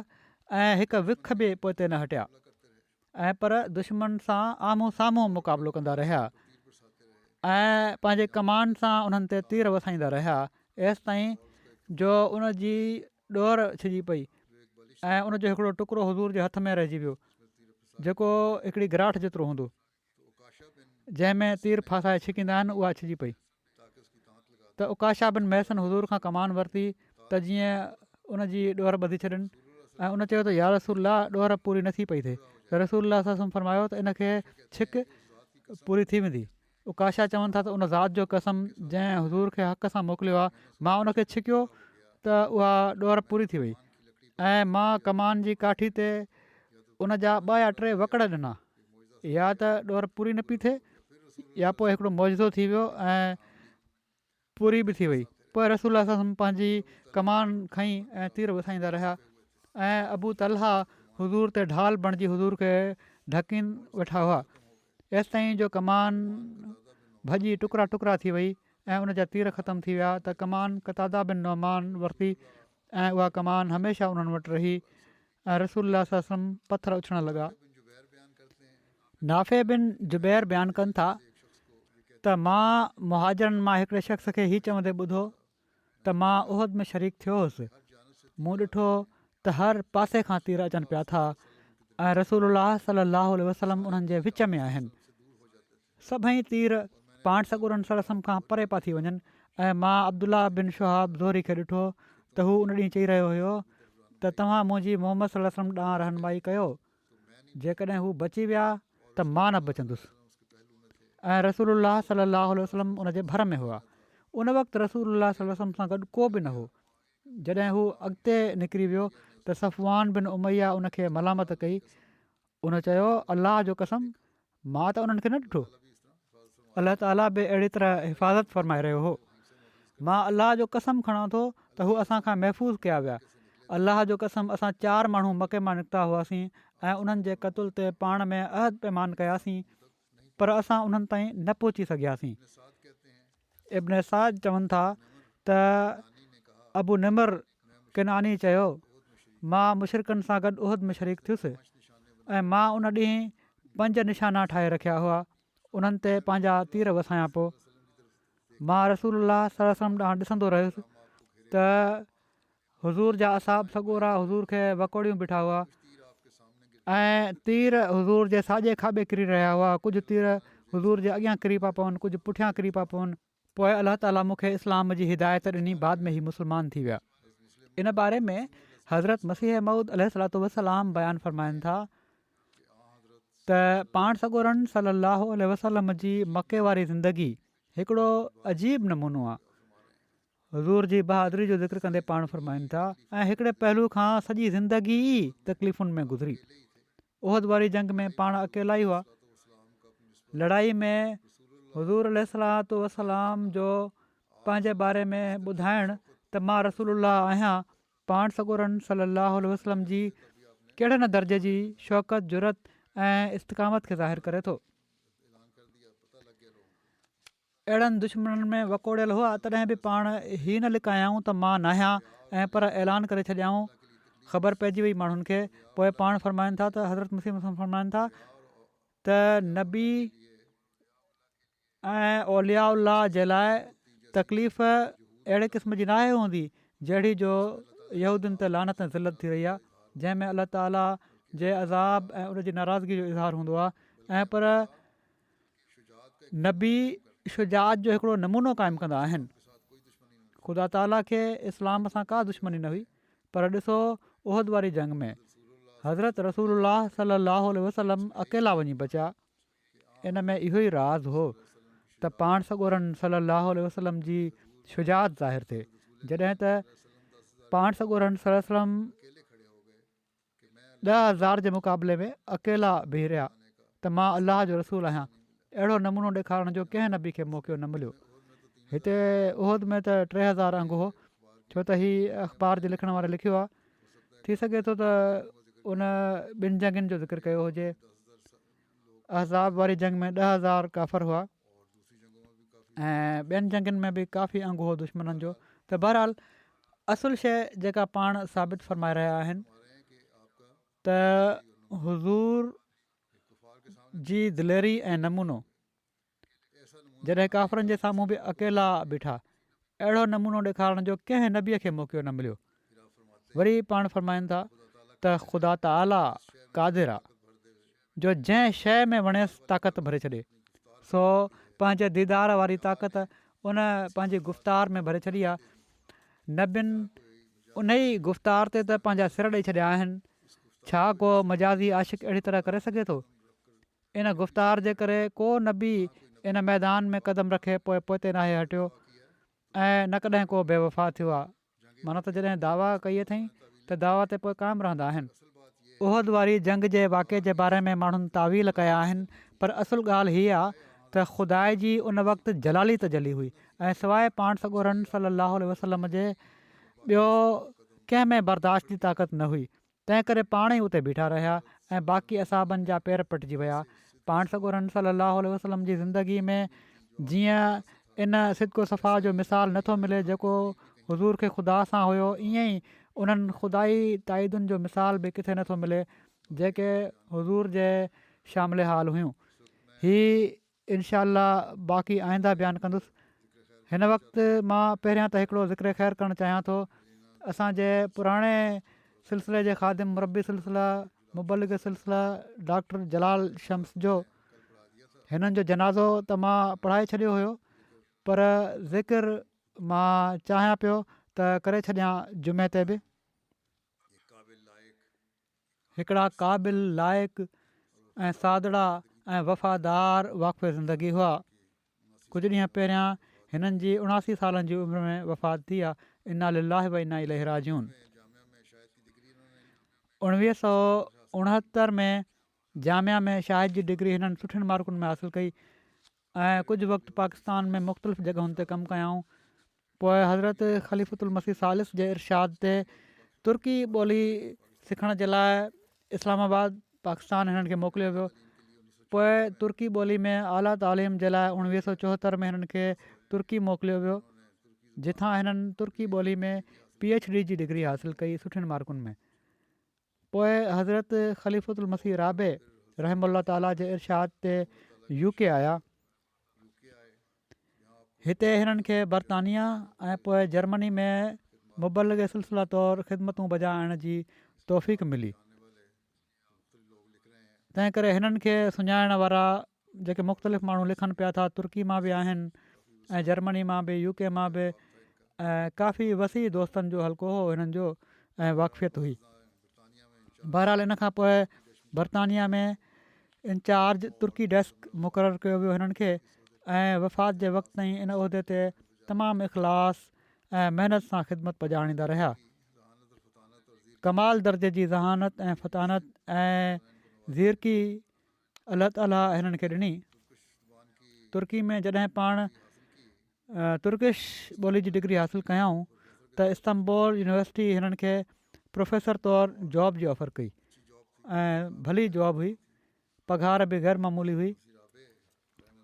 B: ऐं हिकु विख बि पोइ ते न हटिया ऐं पर दुश्मन सां आम्हूं साम्हूं मुक़ाबिलो कंदा रहिया ऐं पंहिंजे कमान सां उन्हनि ते तीर वसाईंदा रहिया, एसि ताईं जो उन जी ॾोर छिजी पई ऐं उनजो हिकिड़ो टुकड़ो हुज़ूर जे हथ में रहिजी वियो, जेको हिकिड़ी गिराहट जेतिरो हूंदो, जंहिंमें तीर फासाए छिकींदा आहिनि, उहा छिजी पई। त उकाशा बिन महसन हुज़ूर खां कमान वरिती त जीअं उन जी ॾोर ॿधी छॾनि ऐं उन चयो त या रसूलल्लाह ॾोर पूरी नथी पई थिए त रसूलुल्लाह सल्लल्लाहु अलैहि वसल्लम फरमायो त इनखे छिक पूरी थी वेंदी। उकाशा चवनि था त उन ज़ात जो कसम जंहिं हुज़ूर खे हक़ सां मोकिलियो आहे, मां उनखे छिकियो त उहा ॾोर पूरी थी वई ऐं मां कमान जी काठी ते उन जा 2 या 3 वकड़ ॾिना, या त ॾोर पूरी न पई थिए या पोइ हिकिड़ो मौजज़ो थी वियो ऐं पूरी बि थी वई। पोइ रसूलुल्लाह सल्लल्लाहु अलैहि वसल्लम पंहिंजी कमान खईं ऐं तीर वसाईंदा रहिया ऐं अबू तलहा हुज़ूर ते ढाल बणिजी हुज़ूर खे ढकीन वेठा हुआ, एसि ताईं जो कमान भॼी टुकड़ा टुकड़ा थी वई ऐं उन जा तीर ख़तमु थी विया त कमान क़तादा बिन नौमान वरिती ऐं उहा कमान हमेशह उन्हनि वटि रही ऐं रसूल सम पथर उछणु लॻा। नाफ़े बिन जुबैर बयानु कनि था त मां मुहाजरनि मां हिकिड़े शख़्स खे हीअ चवंदे ॿुधो त मां उहद में शरीक थियो हुउसि। मूं ॾिठो त हर पासे खां तीर अचनि पिया था ऐं रसूल सलाहु वसलम उन्हनि जे विच में आहिनि। सभई तीर पाण सॻुरनि सरसम खां परे पिया थी वञनि ऐं मां अब्दुल्ला बिन शुहाब ज़ोहरी खे ॾिठो त हू उन ॾींहुं चई रहियो हुयो त तव्हां मुंहिंजी मोहम्मद सलम ॾांहुं रहनुमाई कयो, जेकॾहिं हू बची विया त मां न बचंदुसि। ऐं रसूल सलाहु वसलम उन जे भर में हुआ। उन वक़्तु रसूल वसलम सां गॾु को बि न हो। जॾहिं हू अॻिते निकिरी वियो त सफ़वान बिन उमैया उनखे मलामत कई। उन चयो, अलाह जो कसम, मां त उन्हनि खे न ॾिठो। अलाह ताला बि अहिड़ी तरह हिफ़ाज़त फ़रमाए रहियो हो। मां अलाह जो कसम खणां थो त हू असांखां महफ़ूज़ कया विया। अलाह जो कसम, असां 4 माण्हू मके मां निकिता हुआसीं ऐं उन्हनि जे क़तल ते पाण में अहद पैमान कयासीं, पर असां उन्हनि ताईं न पहुची सघियासीं। इब्न साद चवनि था त अबू निमर किनानी चयो, मां मुशरिकनि सां गॾु उहद में शरीक थियुसि ऐं मां उन ॾींहुं 5 निशाना ठाहे रखिया हुआ। उन्हनि ते पंहिंजा तीर वसायां पोइ मां रसूल सलम ॾांहुं ॾिसंदो रहियुसि त हुज़ूर जा असाब सॻोरा हुज़ूर खे वकोड़ियूं बीठा हुआ ऐं तीर हुज़ूर जे साॼे खाॿे किरी रहिया हुआ। कुझु तीर हुज़ूर जे अॻियां किरी पिया पवनि, कुझु पुठियां किरी पिया पवनि। पोइ अलाह ताला मूंखे इस्लाम जी हिदायत ॾिनी, बाद में ई मुस्लमान थी विया। इन बारे में हज़रत मसीह मऊद अलैहिस्सलातु वस्सलाम बयानु फ़रमाइनि था त पाण सॻोरनि सलाहु वसलम जी मके वारी ज़िंदगी हिकिड़ो अजीब नमूनो आहे। हुज़ूर जी बहादुरी जो ज़िक्र कंदे पाण फ़रमाइनि था, ऐं हिकिड़े पहलू खां सॼी ज़िंदगी ई तकलीफ़ुनि में गुज़री। उहद वारी जंग में पाण अकेला ई हुआ। लड़ाई में हुज़ूर अलैहिस्सलातु वसलाम जो पंहिंजे बारे में ॿुधाइण त मां रसूलुल्लाह आहियां, पाण सॻोरनि सलाहु वसलम जी कहिड़े न दर्जे जी शौक़त, जुरत ऐं इस्तक़ामत खे ज़ाहिर करे थो। अहिड़नि दुश्मननि में वकोड़ियल हुआ, तॾहिं बि पाण हीअ न लिकायाऊं त मां न आहियां ऐं पर ऐलान करे छॾियाऊं, ख़बर पइजी वई माण्हुनि खे। पोइ पाण फ़रमाइनि था त हज़रत मसीह फ़रमाइनि था त नबी ऐं औलिया उल्लाह जे लाइ तकलीफ़ अहिड़े क़िस्म जी नाहे हूंदी जहिड़ी जो यहूदियुनि ते लानत ऐं ज़िलत थी रही आहे, जंहिंमें अलाह ताला जे अज़ाब ऐं उनजी नाराज़गी जो इज़हार हूंदो आहे। ऐं पर नबी शुजात जो हिकिड़ो नमूनो क़ाइमु कंदा आहिनि। ख़ुदा ताला खे इस्लाम सां का दुश्मनी न हुई, पर ॾिसो उहद वारी जंग में हज़रत रसूलुल्लाह सलाहु वसलम अकेला वञी बचिया। इन में इहो ई राज़ हो त पाण सॻोरनि सलाहु वसलम जी शुजात ज़ाहिर थिए। जॾहिं त पाण सॻोरनि सलम 10,000 जे मुक़ाबले में अकेला बीह रहिया त मां अलाह जो रसूल आहियां। अहिड़ो नमूनो ॾेखारण जो कंहिं नबी खे मौक़ो न मिलियो। हिते उहद में त 3,000 अंग हो, छो त हीअ अख़बार जे लिखण वारे लिखियो आहे। थी सघे थो त उन 2 जंगुनि जो ज़िक्र कयो हुजे। अहज़ाब वारी जंग में 10,000 काफ़र हुआ ऐं 2 जंगुनि में बि काफ़ी अंग हो दुश्मननि जो। त बहरहाल असुलु शइ जेका पाण साबित फ़रमाए रहिया आहिनि त हुज़ूर जी दिलेरी ऐं नमूनो, जॾहिं काफ़रनि जे साम्हूं बि अकेला बीठा, अहिड़ो नमूनो ॾेखारण जो कंहिं नबीअ खे मौक़ो न मिलियो। वरी पाण फ़रमाइनि था त ख़ुदा ताला क़ादिर आहे जो जंहिं शइ में वणेसि ताक़त भरे छॾे, सो पंहिंजे दीदार वारी ताक़त उन पंहिंजी गुफ़्तार में भरे छॾी आहे। नबियुनि उन ई गुफ़्तार ते त पंहिंजा सिर ॾेई छॾिया आहिनि। छा को मजाज़ी आशिक़ अहिड़ी तरह करे सघे थो? इन गुफ़्तार जे करे को नबी इन मैदान में क़दम रखे पोइ पोइते नाहे हटियो ऐं न कॾहिं को बेवफ़ा थियो आहे। माना त जॾहिं दावा कई अथई त दावा ते पोइ क़ाइमु रहंदा आहिनि। उहद वारी जंग जे वाक़े जे बारे में माण्हुनि तावील कया आहिनि, पर असुलु ॻाल्हि हीअ आहे त ख़ुदा जी उन वक़्तु जलाली तजली हुई ऐं सवाइ पाण सॻोरनि सलाहु वसलम जे ॿियो कंहिं में बर्दाश्त जी ताक़त न हुई। तंहिं करे पाण ई उते बीठा रहिया ऐं बाक़ी असाबनि जा पेर पटिजी विया। पाण सॻोरनि सलाहु वसलम जी ज़िंदगी में जीअं इन सिदको सफ़ा जो मिसाल नथो मिले जेको हुज़ूर खे ख़ुदा सां हुयो, ईअं ई उन्हनि ख़ुदाई ताईदुनि जो मिसाल बि किथे नथो मिले जेके हुज़ूर जे शामिल हाल हुयूं। हीअ इनशा बाक़ी आईंदा बयानु कंदुसि। हिन वक़्तु मां पहिरियां त हिकिड़ो ज़िक्र ख़ैरु करणु चाहियां थो। असांजे पुराणे सिलसिले जे ख़ादिम मुरबी सिलसिला मुबलिग सिलसिला डॉक्टर जलाल शम्स जो हिननि जो जनाज़ो त मां पढ़ाए छॾियो हुयो, पर ज़िक्र मां चाहियां पियो त करे छॾियां जुमे ते बि। हिकिड़ा क़ाबिल लाइक़ु ऐं सादड़ा ऐं वफ़ादार वाक़फ़े ज़िंदगी हुआ। कुझु ॾींहं पहिरियां हिननि जी 79 सालनि जी उमिरि में वफ़ात थी आहे। इन्ना लिल्लाहि व इन्ना इलैहि राजिऊन। 1969 में जामिया में शाहिद जी डिग्री हिननि सुठियुनि मार्कुनि में हासिलु कई ऐं कुझु वक़्तु पाकिस्तान में मुख़्तलिफ़ जॻहुनि ते कमु कयाऊं। पोइ हज़रत ख़लीफ़ुल मसीह सालिस जे इरशाद ते तुर्की ॿोली सिखण जे लाइ इस्लामाबाद पाकिस्तान हिननि खे मोकिलियो वियो। पोइ तुर्की ॿोली में आला तालीम जे लाइ 1974 में हिननि खे तुर्की मोकिलियो वियो, जिथां हिननि तुर्की ॿोली में PhD जी डिग्री हासिलु कई सुठियुनि मार्कुनि में। पोइ हज़रत ख़लीफ़ुल मसीह राबे रहमल्ला ताला जे इरशाद ते UK आया। हिते हिननि खे बरतानिया ऐं पोइ जर्मनी में मुबलिग सिलसिला तौरु ख़िदमतूं बजाइण जी तौफ़ीक़ मिली। तंहिं करे हिननि खे सुञाणण वारा जेके मुख़्तलिफ़ माण्हू लिखनि पिया था, तुर्की मां बि आहिनि ऐं जर्मनी मां बि, UK मां बि, ऐं काफ़ी वसी दोस्तनि जो हल्को हो हिननि जो ऐं वाक़फ़ियत हुई। बहरहाल इन खां पोइ बरतानिया में इंचार्ज तुर्की डेस्क मुक़ररु कयो वियो हिननि खे ऐं वफ़ात जे वक़्त ताईं इन उहिदे ते तमामु इख़लास ऐं महिनत सां ख़िदमत पजाणींदा रहिया। कमाल दर्जे जी ज़हानत ऐं फ़तानत ऐं ज़ीरकी अलाह ताला हिननि खे ॾिनी। तुर्की में जॾहिं पाण तुर्किश ॿोली जी डिग्री हासिलु कयऊं त इस्तंबोल यूनिवर्सिटी हिननि खे प्रोफेसर तौरु जॉब जी ऑफर कई ऐं भली जॉब हुई, पघार बि ग़ैर मामूली हुई।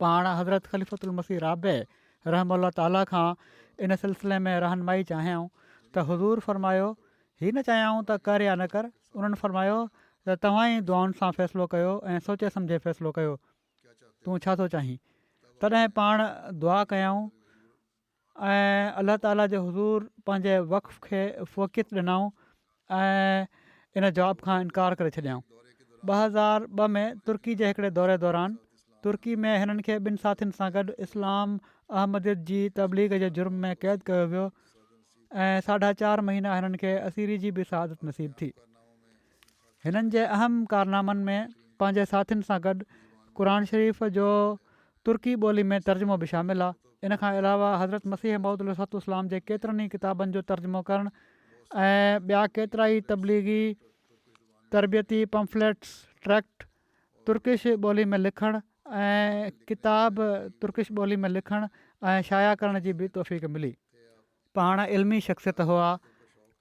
B: पाण हज़रत ख़लीफ़ुल मसीह राबे रहमल्ला ताला खां इन सिलसिले में रहनुमाई चाहियऊं त हुज़ूर फरमायो, हीअ न चाहियऊं त कर या न कर। उन्हनि फरमायो त तव्हां ई दुआउनि सां फ़ैसिलो कयो ऐं सोचे सम्झे फ़ैसिलो कयो, तूं छा थो चाहीं। तॾहिं पाण दुआ कयऊं ऐं अलाह ताला जे हुज़ूर पंहिंजे वक़्फ़ खे फ़ोक़ियत ॾिनऊं ऐं इन जवाब खां इनकार करे छॾियऊं। 2002 में तुर्की जे हिकिड़े दौरे दौरान तुर्की में हिननि खे 2 साथियुनि सां गॾु इस्लाम अहमदियत जी तबलीग जे जुर्म में क़ैद कयो वियो ऐं 4.5 महीना हिननि खे असीरी जी बि सआदत नसीब थी। हिननि जे अहम कारनामनि में पंहिंजे साथियुनि सां गॾु क़ुर शरीफ़ जो तुर्की ॿोली में तर्जुमो बि शामिलु आहे। इन खां अलावा हज़रत मसीह मौद अलैहिस्सलाम जे केतिरनि ई किताबनि जो तर्जुमो करणु ऐं ॿिया केतिरा ई तबलीगी तरबियती पम्फलेट्स ट्रैक्ट तुर्किश ॿोली में लिखणु ऐं किताब तुर्किश ॿोली में लिखणु ऐं शाया करण जी बि तौफ़ीक़ मिली। पाण इल्मी शख़्सियत हुआ,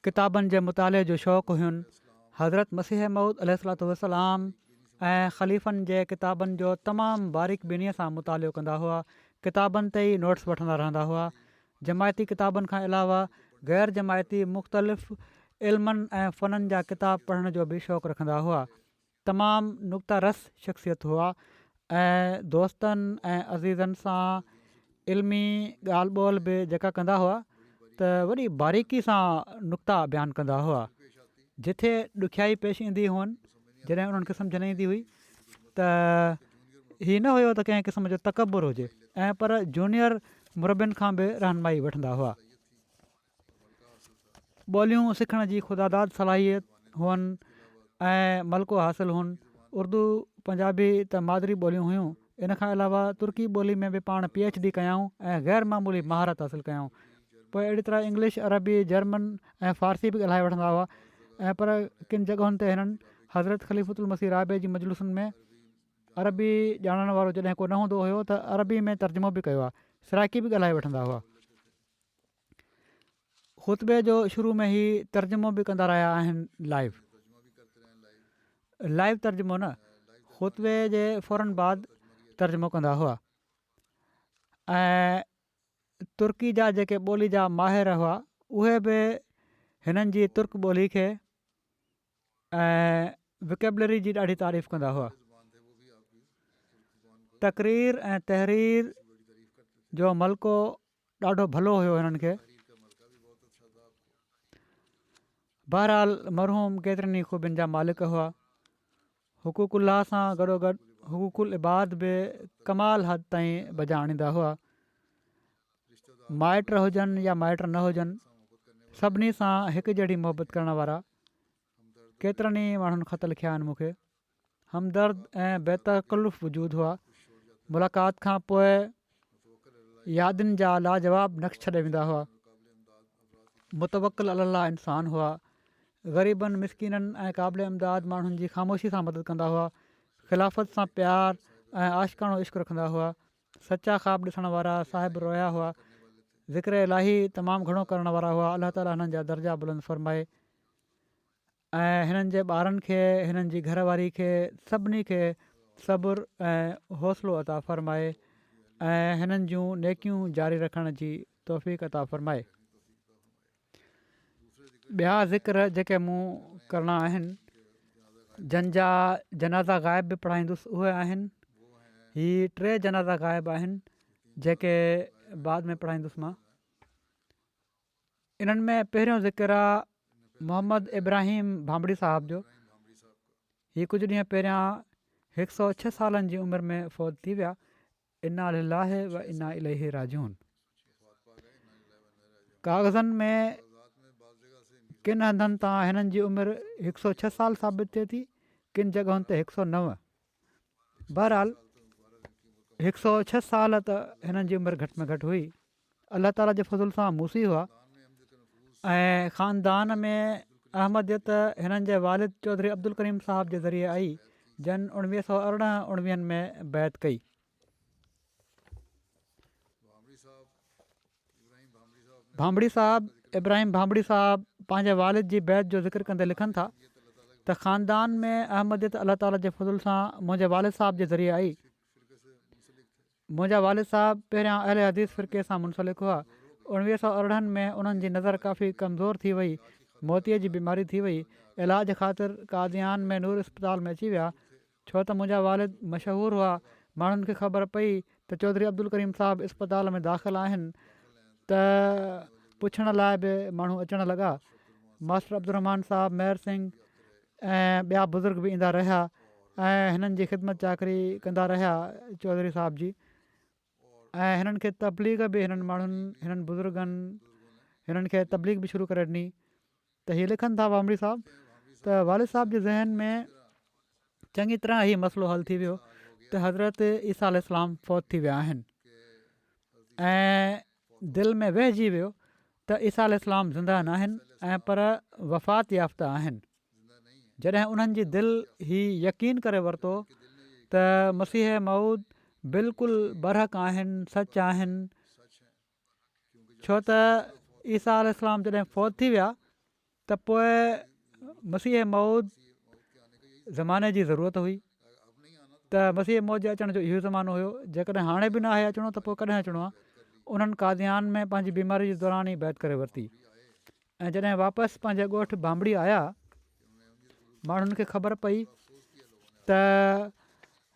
B: किताबनि जे मुताले जो शौक़ु हुयुनि। हज़रत मसीह मऊद अलैहिस्सलाम ऐं ख़लीफ़नि जे किताबनि जो तमामु बारीक बीनीअ सां मुतालो कंदा हुआ, किताबनि ते ई नोट्स वठंदा रहंदा हुआ। जमायती किताबनि खां अलावा ग़ैर जमायती मुख़्तलिफ़ इल्मनि ऐं फ़ननि जा किताब पढ़ण जो बि शौक़ु रखंदा हुआ। तमामु नुक़्ता रस शख़्सियत हुआ ऐं दोस्तनि ऐं अज़ीज़नि सां इल्मी ॻाल्हि ॿोल बि जेका कंदा हुआ त वॾी बारीकी सां नुक़्ता बयानु कंदा हुआ। जिथे ॾुखियाई पेश ईंदी हुअनि, जॾहिं उन्हनि खे सम्झ न ईंदी हुई त हीअ न हुयो त कंहिं क़िस्म जो तकबुर हुजे ऐं पर जूनियर मुरबियुनि खां बि रहनुमाई वठंदा हुआ। ॿोलियूं सिखण जी ख़ुदादाद सलाहियत हुअनि ऐं मलिको हासिलु हुअनि। उर्दू पंजाबी त मादरी ॿोलियूं हुयूं। इन खां अलावा तुर्की ॿोली में बि पाण PhD कयऊं ऐं ग़ैर मामूली महारत हासिलु कयऊं। पोइ अहिड़ी तरह इंग्लिश, अरबी, जर्मन ऐं फ़ारसी बि ॻाल्हाए वठंदा हुआ ऐं पर किन जॻहियुनि ते हिननि हज़रत ख़लीफ़ुल मसीह राबे जी मजलुसनि में अरबी ॼाणण वारो जॾहिं को न हूंदो हुयो त अरबी में तर्जुमो बि कयो आहे, सराइकी बि ॻाल्हाए वठंदा हुआ। ख़ुतबे जो शुरू में ई तर्जुमो बि कंदा रहिया आहिनि। लाइव तर्जुमो न, ख़ुतबे जे फ़ौरन बाद तर्जुमो कंदा हुआ। ऐं तुर्की जा जेके ॿोली जा माहिर हुआ उहे बि हिननि जी तुर्क ॿोली खे ऐं विकेबलरी जी ॾाढी तारीफ़ कंदा हुआ। तक़रीर ऐं तहरीर जो मलिको ॾाढो भलो हुयो हिननि खे। बहरहाल मरहूम केतिरनि ई ख़ूबियुनि जा मालिक हुआ। हुकूकुल्लाह सां गॾोगॾु हुकूकुल इबाद बि कमाल हद ताईं बजा आणींदा हुआ। माइट हुजनि या माइट न हुजनि, सभिनी सां हिकु जहिड़ी मुहबत करण वारा। केतिरनि ई माण्हुनि ख़त लिखिया आहिनि मूंखे। हमदर्द ऐं बेतकल्लुफ़ वजूद हुआ। मुलाक़ात खां पोइ यादियुनि जा लाजवाब नक्श छॾे वेंदा हुआ। मुतवक्किल अल्लाह इंसान हुआ। ग़रीबनि मिसकिननि ऐं क़ाबिल इमदाद माण्हुनि जी ख़ामोशी सां मदद कंदा हुआ। ख़िलाफ़त सां प्यार ऐं आशिक़ाणो इश्क़ रखंदा हुआ। सचा ख़्वाब ॾिसण वारा साहिब रोया हुआ। ज़िक्र इलाही तमामु घणो करण वारा हुआ। अलाह ताला हिननि जा दर्जा बुलंद फ़रमाए ऐं हिननि जे ॿारनि खे, हिननि जी घरवारी खे, सभिनी खे सब्र ऐं हौसलो अता फ़रमाए ऐं हिननि जूं नेकियूं जारी रखण जी तौफ़ीक़ अता फ़रमाए। ॿिया ज़िक्र जेके मूं करणा आहिनि, जंहिंजा जनाज़ा ग़ाइब बि पढ़ाईंदुसि उहे आहिनि। हीअ 3 जनाज़ा ग़ाइब आहिनि जेके बाद में पढ़ाईंदुसि मां। इन्हनि में पहिरियों ज़िक्र आहे मोहम्मद इब्राहिम भांबड़ी साहिब जो। हीअ कुझु ॾींहं पहिरियां 106 सालनि जी उमिरि में फ़ौत थी विया। इन्ना लिल्लाहि व इन्ना इलैहि राजिऊन। काग़ज़नि में किन हंधनि तां हिननि जी उमिरि 106 साल साबित थिए थी, किन जॻहुनि ते 109। बहरहाल 106 साल त हिननि जी उमिरि घटि में घटि हुई। अलाह ताला जे फज़ुल सां मूसी हुआ ऐं ख़ानदान में अहमदियत हिननि जे वालिद चौधरी अब्दुल करीम साहिब जे ज़रिए आई, जन 1918-19 में बैत कई। भांबड़ी साहिब इब्राहिम भांबड़ी साहिब पंहिंजे वालिद जी बैत जो ज़िक्र कंदे लिखनि था त ख़ानदान में अहमदियत अलाह ताला जे फज़ुल सां मुंहिंजे वालिद साहिब जे ज़रिए आई। मुंहिंजा वालिद साहिब पहिरियां अहले हदीस फ़िरके सां मुंसलिक हुआ। 1918 में उन्हनि जी नज़र काफ़ी कमज़ोर थी वई। मोतीअ जी बीमारी थी वई। इलाज ख़ातिर कादियान में नूर इस्पताल में अची विया। छो त मुंहिंजा वालिद मशहूरु हुआ। माण्हुनि खे ख़बर पई त चौधरी अब्दुल करीम साहिबु इस्पताल में दाख़िल आहिनि त पुछण लाइ बि माण्हू अचणु लॻा। मास्टर अब्दुररहमान साहिबु, मेहर सिंह ऐं ॿिया बुज़ुर्ग बि ईंदा रहिया ऐं हिननि जी ख़िदमत चाकरी कंदा रहिया चौधरी साहिब जी। ऐं हिननि खे तबलीग बि हिननि माण्हुनि, हिननि बुज़ुर्गनि हिननि खे तबलीग बि शुरू करे ॾिनी। त हीअ लिखनि था भांबड़ी साहिबु त वालिद साहिब जे ज़हन में चङी तरह हीअ मसइलो हल थी वियो त हज़रत ईसा अलैहिस्सलाम फ़ौत थी विया आहिनि ऐं दिलि में वहिजी वियो त ईसा अलैहिस्सलाम ज़िंदा न आहिनि ऐं पर वफ़ात याफ़्ता आहिनि। जॾहिं उन्हनि जी दिलि हीउ यकीन करे वरितो त मसीह मऊद बिल्कुलु बरहक आहिनि, सच आहिनि, छो त ईसा अलैहिस्सलाम जॾहिं फ़ौत थी विया त पोइ मसीह मऊद ज़माने जी ज़रूरत हुई। त मसीह मौत जे अचण जो इहो ज़मानो हुयो। जेकॾहिं हाणे बि न आहे अचिणो त पोइ कॾहिं अचिणो आहे। उन्हनि कादियान में पंहिंजी बीमारी जे दौरान ई बैत करे वरिती ऐं जॾहिं वापसि पंहिंजे ॻोठु भांबड़ी आया, माण्हुनि खे ख़बर पई त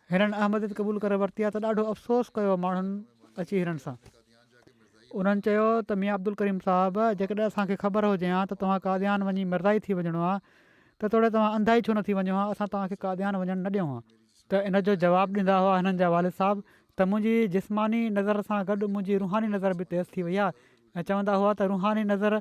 B: हिननि अहमदियत क़बूल करे वरिती आहे त ॾाढो अफ़सोस कयो माण्हुनि अची हिननि सां। उन्हनि चयो त मियां अब्दुल करीम साहिबु, जेकॾहिं असांखे ख़बर हुजे हा त तव्हां कादियान वञी मिर्ज़ाई थी वञिणो आहे त तोड़े तव्हां अंधा ई छो न थी वञो हा, असां तव्हांखे कादियान वञणु न ॾियूं हा। त इन जो जवाबु ॾींदा हुआ हिननि जा वालिद साहिबु त मुंहिंजी जिस्मानी नज़र सां गॾु मुंहिंजी रूहानी नज़र बि तेज़ थी वई आहे ऐं चवंदा हुआ त रूहानी नज़र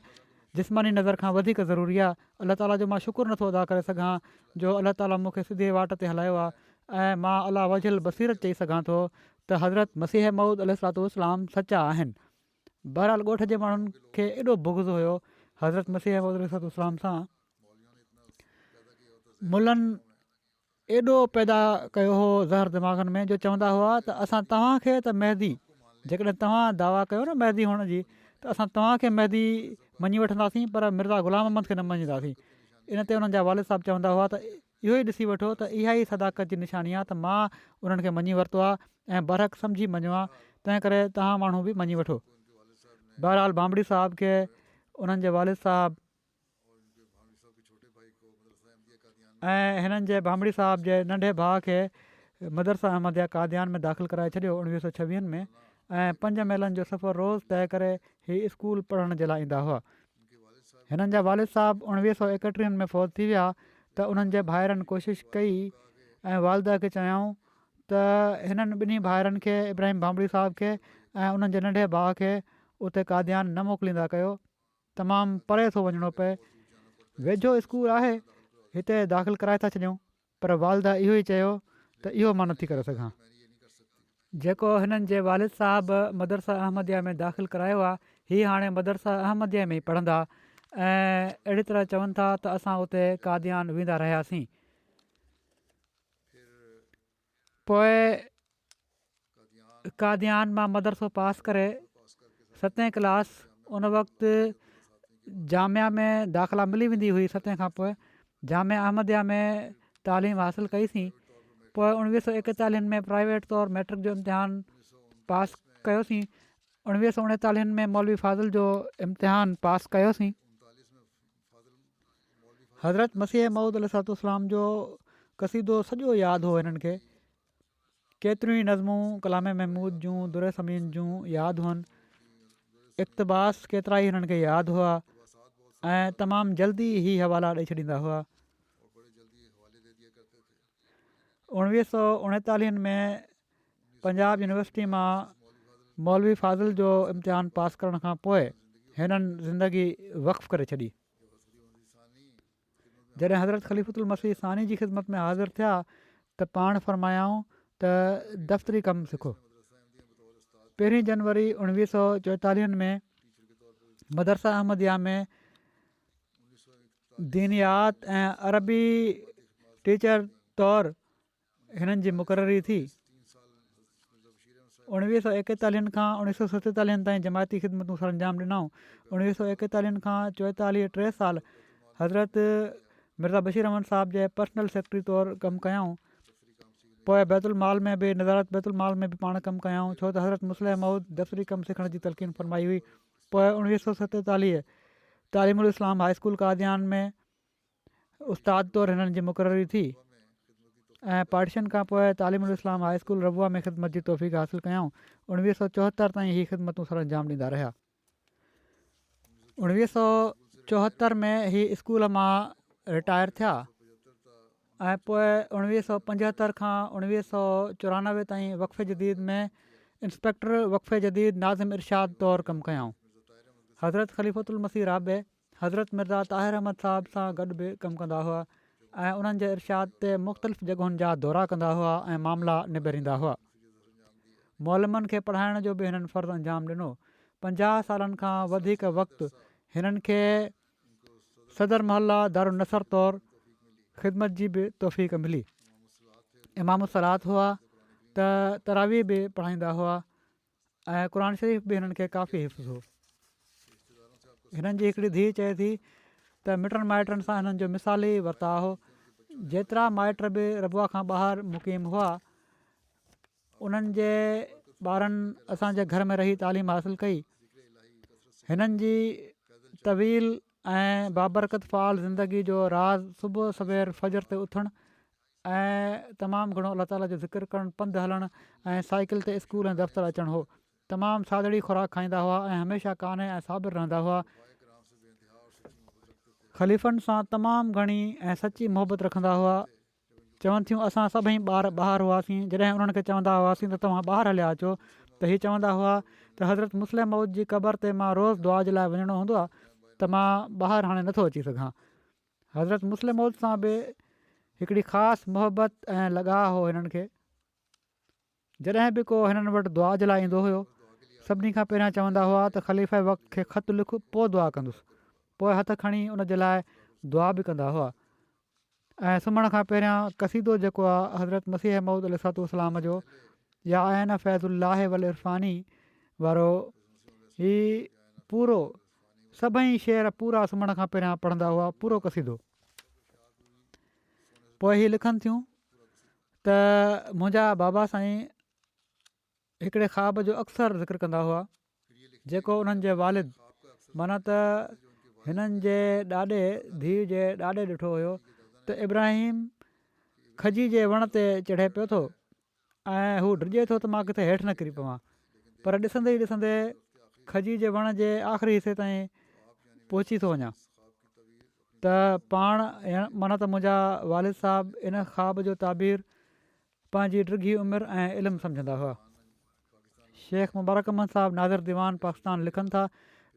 B: जिस्मानी नज़र खां वधीक ज़रूरी आहे। अलाह ताला जो मां शुकुरु नथो अदा करे सघां जो अलाह ताला मूंखे सिधे वाट ते हलायो आहे ऐं मां अला वजल बसीरत चई सघां थो त हज़रत मसीह मऊद अलैहिस्सलाम सचा आहिनि। बहरहाल ॻोठ जे माण्हुनि खे एॾो बुग़्ज़ हुयो हज़रत मसीह मऊद अलैहिस्सलाम सां। मुलनि एॾो पैदा कयो हो ज़हर दिमाग़नि में जो चवंदा हुआ त असां तव्हांखे त मेहदी, जेकॾहिं तव्हां दावा कयो न मेहदी हुअण जी, त असां तव्हांखे मेहदी मञी वठंदासीं पर मिर्ज़ा ग़ुलाम अहमद खे न मञींदासीं। इन ते उन्हनि जा वालिद साहिबु चवंदा हुआ त इहो ई ॾिसी वठो त इहा ई सदाकत जी निशानी आहे त मां उन्हनि खे मञी वरितो आहे ऐं बरहक सम्झी मञियो आहे तंहिं करे तव्हां माण्हू बि मञी वठो। बहरहाल भांबड़ी साहिब खे उन्हनि जे वालिद साहिब ऐं हिननि जे भांबड़ी साहिब जे नंढे भाउ खे मदरसा अहमदिया कादियान में दाख़िल कराए छॾियो 1926 में। ऐं 5 महिलनि जो सफ़र रोज़ु तइ करे हीअ स्कूल पढ़ण जे लाइ ईंदा हुआ। हिननि जा वालिद साहिब 1931 में फ़ौत थी विया त उन्हनि जे भाइरनि कोशिशि कई ऐं वालिदा खे चयाऊं त हिननि ॿिन्ही भाइरनि खे इब्राहिम भांबड़ी साहिब खे ऐं उन्हनि जे नंढे भाउ खे उते कादियान न मोकिलींदा कयो, तमामु परे थो वञिणो पए, वेझो स्कूल आहे, हिते दाख़िल कराए था छॾियूं। पर वालिदा इहो ई चयो त इहो मां नथी करे सघां। जेको हिननि जे वालिद साहिब मदरसा अहमदिया में दाख़िल करायो आहे, हीअ हाणे मदरसा अहमदिया में ई पढ़ंदा ऐं अहिड़ी तरह चवनि था त असां उते कादियान वेंदा रहियासीं। पोइ कादियान मां मदरसो पास करे 7वीं क्लास उन वक़्तु जामिया में दाख़िला मिली वेंदी हुई। 7 खां पोइ जामिया अहमदिया में तालीम हासिलु कईसीं। पोइ 1941 में प्राइवेट तौरु मैट्रिक जो इम्तिहान पास कयोसीं। 1939 में मौलवी फाज़िल जो इम्तिहान पास कयोसीं। हज़रत मसीह मऊद अलैहिस्सलाम जो क़सीदो सॼो यादि हो हिननि खे। केतिरियूं ई नज़मूं कलाम महमूद जूं, दुर समीन जूं यादि हुअनि, इक़्तिबास केतिरा ई हिननि खे यादि हुआ ऐं तमामु जल्दी ई हवाला ॾेई छॾींदा हुआ। 1939 में पंजाब यूनिवर्सिटी मां मौलवी फाज़िल जो इम्तिहान पास करण खां पोइ हिननि ज़िंदगी वक़्फ़ु करे छॾी। जॾहिं हज़रत ख़लीफ़ुल मसीह सानी जी ख़िदमत में हाज़िर थिया त पाण फ़रमायाऊं त दफ़्तरी कमु सिखो। 1 जनवरी 1944 में मदरसा अहमदिया में दीनियात ऐं अरबी टीचर तौरु हिननि जी मुक़ररी थी। 1941 खां 1947 ताईं जमायती ख़िदमतूं सर अंजाम ॾिनऊं। 1941 खां 44 3 साल हज़रत मिर्ज़ा बशीर अहमद साहिब जे पर्सनल सेक्रेटरी तौरु कमु कयाऊं। पोइ बैतुल माल में बि नज़ारत बैतुल माल में बि पाण कमु कयाऊं, छो त हज़रत मुस्लिम मऊद दफ़्तरी कमु सिखण जी तलक़ीन फ़रमाई हुई। पोइ 1947 तालीमुल इस्लाम हाई स्कूल कादियान में उस्ताद तौरु हिननि जी मुक़ररी थी ऐं पार्टीशन खां पोइ तालीमुल इस्लाम हाई स्कूल रबुआ में ख़िदमत जी तौफ़ीक़ हासिलु कयाऊं। 1974 ताईं हीअ ख़िदमतूं सर अंजाम ॾींदा रहिया। 1974 में हीअ स्कूल मां रिटायर थिया ऐं पोइ 1975 खां 1994 ताईं वक़फ़े जदीद में इंस्पेक्टर वक़फ़े जदीद नाज़िम इरशाद तौरु कमु कयाऊं। हज़रत ख़लीफ़तुल मसीह राबे हज़रत मिर्ज़ा ताहिर अहमद साहिब सां गॾु बि कमु कंदा हुआ ऐं उन्हनि जे इरशाद ते मुख़्तलिफ़ जॻहुनि जा दौरा कंदा हुआ ऐं मामला निबेरींदा हुआ। मौलमनि खे पढ़ाइण जो बि हिननि फ़र्ज़ु अंजाम ॾिनो। 50 सालनि खां वधीक वक़्तु हिननि खे सदर मोहल्ला दारुलनसर तौरु ख़िदमत जी बि तौफ़ीक़ मिली। इमाम सलात हुआ त तरावी बि पढ़ाईंदा हुआ ऐं क़ुर शरीफ़ बि हिननि खे काफ़ी हिफ़्ज़ हो। हिननि जी हिकिड़ी धीउ चए थी त मिटनि माइटनि सां हिननि जो मिसाली वर्ताउ हो। जेतिरा माइट बि रबुआ खां ॿाहिरि मुक़ीम हुआ, उन्हनि जे ॿारनि असांजे घर में रही तालीम हासिलु कई। हिननि जी तवील ऐं बाबरकत फ़ाल ज़िंदगी जो राज़ सुबुह सवेर फजर ते उथणु ऐं तमामु घणो अलाह ताला जो ज़िक्र करणु, पंधु हलणु ऐं साइकिल ते स्कूल ऐं दफ़्तरु अचणु हो। तमामु सादड़ी खुराक खाईंदा हुआ ऐं हमेशह काने ऐं साबिर रहंदा हुआ। ख़लीफ़नि सां तमामु घणी ऐं सची मोहबत रखंदा हुआ। चवनि थियूं असां सभई ॿार ॿाहिरि हुआसीं, जॾहिं उन्हनि खे चवंदा हुआसीं त तव्हां ॿाहिरि हलिया अचो त हीअ चवंदा हुआ त हज़रत मुस्लिम मऊद जी क़बर ते मां रोज़ु दुआ जे लाइ वञिणो हूंदो आहे त मां ॿाहिरि हाणे नथो अची सघां। हज़रत मुस्लिम मऊद सां बि हिकिड़ी ख़ासि मोहबत ऐं लॻाउ हो हिननि खे। जॾहिं बि को हिननि वटि दुआ जे लाइ ईंदो हुयो, सभिनी खां पहिरियां चवंदा हुआ त ख़लीफ़े वक़्त खे ख़तु लिख, पोइ दुआ कंदुसि। पोइ हथु खणी उन जे लाइ दुआ बि कंदा हुआ ऐं सुम्हण खां पहिरियां क़सीदो जेको आहे हज़रत मसीह मऊद अलैहिस्सलाम जो या आयन फैज़ुल्लाह वल इरफ़ानी वारो, ही पूरो सभई शेर पूरा सुम्हण खां पहिरियां पढ़ंदा हुआ, पूरो क़सीदो। पोइ हीअ लिखनि थियूं त मुंहिंजा बाबा साईं हिकिड़े ख़्वाब जो अक्सर ज़िक्र कंदा हुआ जेको उन्हनि जे वालिद माना त हिननि जे ॾाॾे धीउ जे ॾाॾे ॾिठो हुयो त इब्राहिम खजी जे वण ते चढ़े पियो थो ऐं हू डिॼे थो त मां किथे हेठि न किरी पवां पर ॾिसंदे ई ॾिसंदे खजी जे वण जे आख़िरी हिसे ताईं पहुची थो वञा त पाण माना त मुंहिंजा वालिद साहिबु इन ख़्वाब जो ताबीर पंहिंजी डिघी उमिरि ऐं इल्मु सम्झंदा हुआ। शेख मुबारक अहमद साहिबु नाज़िर दीवान पाकिस्तान लिखनि था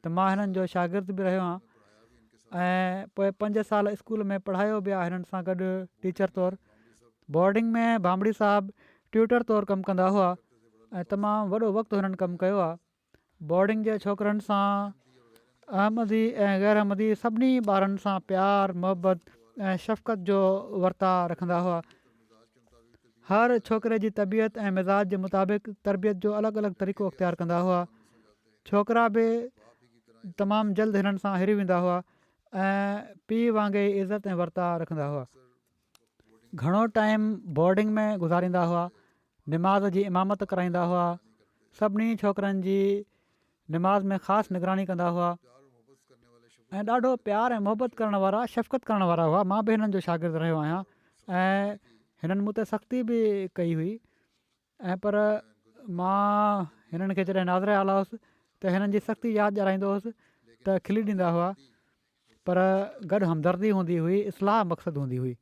B: त मां हिननि जो शागिर्द बि रहियो आहियां ऐं पोइ 5 साल स्कूल में पढ़ायो बि आहे हिननि सां गॾु टीचर तौरु। बोर्डिंग में भामड़ी साहिबु ट्यूटर तौरु कमु कंदा हुआ ऐं तमामु वॾो वक़्तु हुननि कमु कयो आहे। बोर्डिंग जे छोकिरनि सां अहमदी ऐं ग़ैर अहमदी सभिनी ॿारनि सां प्यारु मुहबत ऐं शफ़क़त जो वर्ता रखंदा हुआ। हर छोकिरे जी तबियत ऐं मिज़ाज जे मुताबिक़ तरबियत जो अलॻि अलॻि तरीक़ो अख़्तियारु कंदा हुआ। छोकिरा बि तमामु जल्द हिननि सां हिरी वेंदा हुआ ऐं पीउ वांगुरु इज़त ऐं वर्ता रखंदा हुआ। घणो टाइम बोर्डिंग में गुज़ारींदा हुआ, निमाज़ जी इमामत कराईंदा हुआ, सभिनी छोकिरनि जी निमाज़ में ख़ासि निगरानी कंदा हुआ ऐं ॾाढो प्यारु ऐं मुहबत करण वारा शफ़क़त करण वारा हुआ। मां बि हिननि जो शागिर्दु रहियो आहियां ऐं हिननि मूं ते सख़्ती बि कई हुई ऐं पर मां हिननि खे जॾहिं नाज़रे आला हुउसि त हिननि जी सख़्ती यादि ॾियाराईंदो हुउसि त खिली ॾींदा हुआ पर गॾु हमदर्दी हूंदी हुई, इस्लाह मक़सदु हूंदी हुई।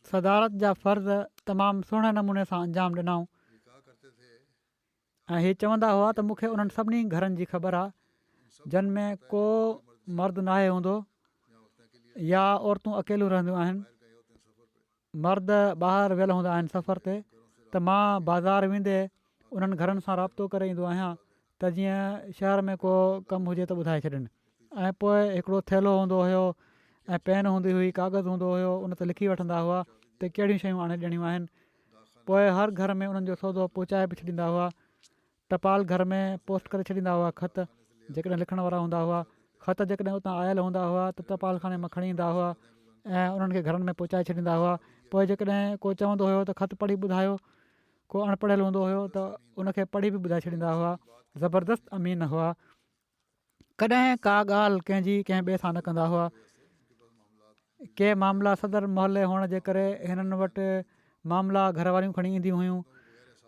B: सदारत जा फ़र्ज़ तमामु सुहिणे नमूने सां अंजाम ॾिनऊं ऐं हीअ चवंदा हुआ त मूंखे उन्हनि सभिनी घरनि जी ख़बर आहे जिन में को मर्द नाहे हूंदो या औरतूं अकेलियूं रहंदियूं आहिनि। मर्द ॿाहिरि वियल हूंदा आहिनि सफ़र ते त मां बाज़ारि वेंदे उन्हनि घरनि सां राब्तो करे ईंदो आहियां त जीअं शहर में को कमु हुजे त ॿुधाए छॾनि। ऐं पोइ हिकिड़ो थैलो हूंदो हुयो ऐं पेन हूंदी हुई, कागज़ हूंदो हुयो, उन ते लिखी वठंदा हुआ त कहिड़ियूं शयूं आणे ॾियणियूं आहिनि। पोइ हर घर में उन्हनि जो सौदो पहुचाए बि छॾींदा हुआ। टपाल घर में पोस्ट करे छॾींदा हुआ ख़त जेकॾहिं लिखण वारा हूंदा हुआ। ख़त जेकॾहिं उतां आयल हूंदा हुआ त टपाल खाने मां खणी ईंदा हुआ ऐं उन्हनि खे घरनि में पहुचाए छॾींदा हुआ। पोइ जेकॾहिं को चवंदो हुयो त ख़त पढ़ी ॿुधायो, को अणपढ़ियलु हूंदो हुयो त उनखे पढ़ी बि ॿुधाए छॾींदा हुआ। ज़बरदस्त अमीन हुआ, कॾहिं का ॻाल्हि कंहिंजी कंहिं ॿिए सां न कंदा हुआ। के मामला सदर मोहल्ले हुअण जे करे हिननि वटि मामला घर वारियूं खणी ईंदियूं हुयूं,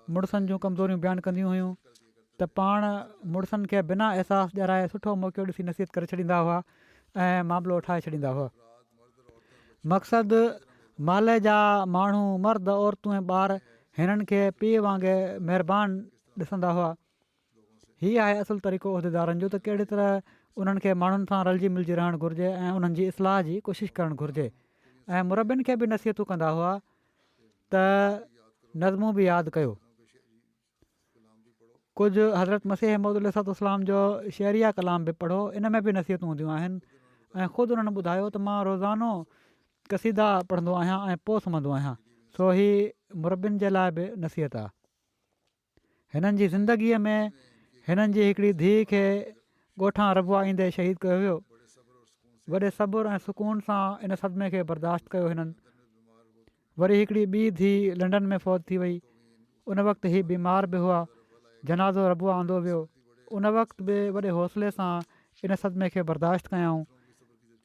B: मुड़ुसनि जूं कमज़ोरियूं बयानु कंदियूं हुयूं त पाण मुड़ुसनि खे बिना अहसासु ॾियाराए सुठो मौक़ो ॾिसी नसीहत करे छॾींदा हुआ ऐं मामिलो ठाहे छॾींदा हुआ। मक़सदु माले जा माण्हू मर्द औरतूं ऐं ॿार हिननि खे पीउ वांगुरु महिरबानी ॾिसंदा हुआ। हीअ आहे असुलु तरीक़ो उहिदेदारनि जो त कहिड़ी तरह उन्हनि खे माण्हुनि सां रलिजी मिलिजी रहणु घुरिजे ऐं उन्हनि जी इस्लाह जी कोशिशि करणु घुरिजे। ऐं मुरबियुनि खे बि नसीहतूं कंदा हुआ त नज़मूं बि यादि कयो। कुझु हज़रत मसीह मौद अलैहिस्सलाम जो शेरिया कलाम बि पढ़ो, इन में बि नसीहतूं हूंदियूं आहिनि। ऐं ख़ुदि उन्हनि ॿुधायो त मां रोज़ानो क़सीदा पढ़ंदो आहियां ऐं पोइ सुम्हंदो आहियां। सो ही मुरबियुनि जे लाइ बि नसीहत आहे। हिननि जी ज़िंदगीअ में हिननि जी हिकिड़ी धीउ खे ॻोठां रबुआ ईंदे शहीद कयो वियो। वॾे सबुर ऐं सुकून सां इन सदमे खे बर्दाश्त कयो हिननि। वरी हिकिड़ी ॿी धीउ लंडन में फ़ौत थी वई। उन वक़्तु हीअ बीमार बि हुआ। जनाज़ो रबुआ आंदो वियो। उन वक़्तु बि वॾे हौसले सां इन सदमे खे बर्दाश्त कयऊं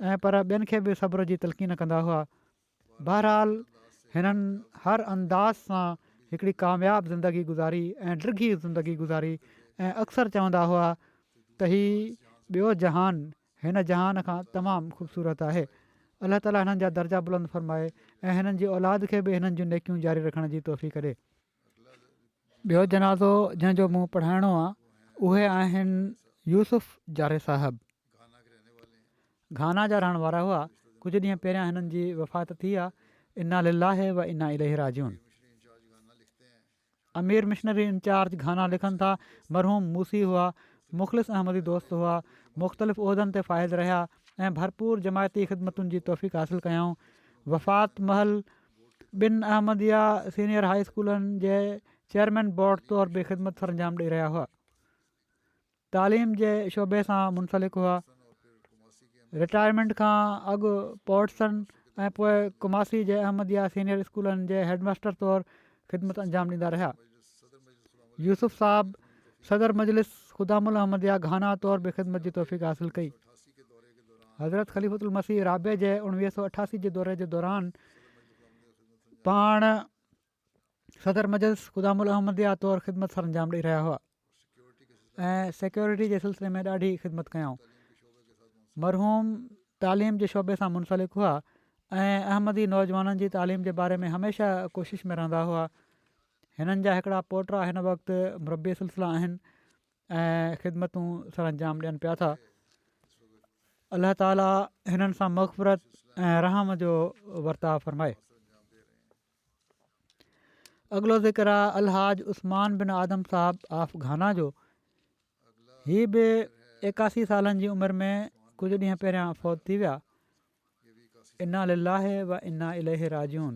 B: ऐं पर ॿियनि खे बि सब्र जी तलक़ीन कंदा हुआ। बहरहाल हिननि हर अंदाज़ सां हिकिड़ी कामयाबु ज़िंदगी गुज़ारी ऐं डिघी ज़िंदगी गुज़ारी ऐं अक्सर चवंदा हुआ त हीउ ॿियो जहान हिन जहान खां तमामु ख़ूबसूरत आहे। अलाह ताला हिननि जा दर्जा बुलंद फ़रमाए ऐं हिननि जी औलाद खे बि हिननि जूं नेकियूं जारी रखण जी तौफ़ीक़ ॾे। ॿियो जनाज़ो जंहिंजो मूं पढ़ाइणो आहे उहे आहिनि यूसुफ जारे साहिबु। घाना जा रहण वारा हुआ। कुझु ॾींहं पहिरियां हिननि जी वफ़ात थी आहे। इन्ना लिल्लाहि व इन्ना इलैहि राजिऊन। अमीर मिशनरी इंचार्ज घाना लिखनि था, मरहूम मूसी हुआ, मुख़लिस अहमदी दोस्त हुआ, मुख़्तलिफ़ उहिदनि ते फ़ाइज़ रहिया ऐं भरपूर जमायती ख़िदमतुनि जी तौफ़ीक़ हासिलु कयऊं। वफ़ात महल 2 अहमदिया सीनियर हाई स्कूलनि जे चेयरमैन बोर्ड तौरु बि ख़िदमत सरंजाम ॾेई रहिया हुआ। तालीम जे शोबे सां मुंसलिक हुआ। रिटायरमेंट खां अॻु पोर्ट्सन ऐं पोइ कुमासी जे अहमदिया सीनियर स्कूलनि जे हेडमास्टर तौरु ख़िदमत अंजाम ॾींदा रहिया। यूसुफ साहब सदर मजलिस ख़ुदामुल अहमदिया घाना तौरु बि ख़िदमत जी तौफ़ीक़ हासिलु कई। हज़रत ख़लीफ़ुल मसीह राबे जे 1988 जे दौरे जे दौरान पाण सदर मजलिस ख़ुदामुल अहमदिया तौरु ख़िदमत सर अंजाम ॾेई रहिया हुआ ऐं सिक्योरिटी जे सिलसिले में ॾाढी ख़िदमत कयऊं। मरहूम तालीम जे शोबे सां मुंसलिक हुआ ऐं अहमदी नौजवाननि जी तालीम जे बारे में हमेशह कोशिश में रहंदा हुआ। हिननि जा हिकिड़ा पोटा हिन वक़्तु मुरबी सिलसिला आहिनि ऐं ख़िदमतूं सर अंजाम ॾियनि पिया था। अलाह ताला हिननि सां मग़फ़िरत ऐं रहम जो वर्ताव फरमाए। अॻिलो ज़िक्र आहे अलहाज उस्मान बिन आदम साहब ऑफ घाना जो। हीअ बि 81 सालनि जी उमिरि में कुझु ॾींहं पहिरियां फ़ौत थी विया। इन्ना लिल्लाहि व इन्ना इलैहि राजिऊन।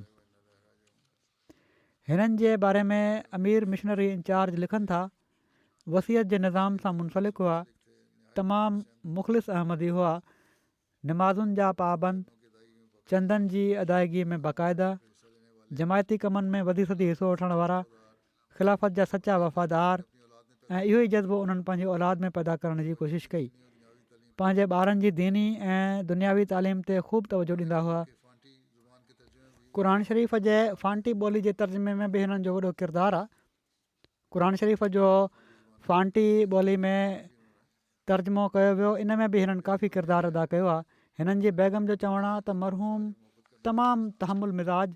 B: हिननि जे बारे में अमीर मिशनरी इंचार्ज लिखनि था, वसियत जे निज़ाम सां मुंसलिक हुआ, तमामु मुख़लिस अहमदी हुआ, नमाज़ुनि जा पाबंद, चंदनि जी अदायगी में बाक़ाइदा, जमायती कमनि में वधी सदी हिसो वठण वारा, ख़िलाफ़त जा सचा वफ़ादार ऐं इहो ई जज़्बो उन्हनि पंहिंजी औलाद में पैदा करण जी कोशिशि कई। पंहिंजे ॿारनि जी दीनी ऐं दुनियावी तालीम ते ख़ूब तवजो ॾींदा हुआ। क़ुर शरीफ़ जे फ़ांटी ॿोली जे तर्जुमे में बि हिननि जो वॾो किरदारु आहे। क़ुर शरीफ़ जो फ़ांटी ॿोली में तर्जुमो कयो वियो, इन में बि हिननि काफ़ी किरदारु अदा कयो आहे। हिननि जी बेगम जो चवणु आहे त मरहूम तमामु तहमुल मिज़ाज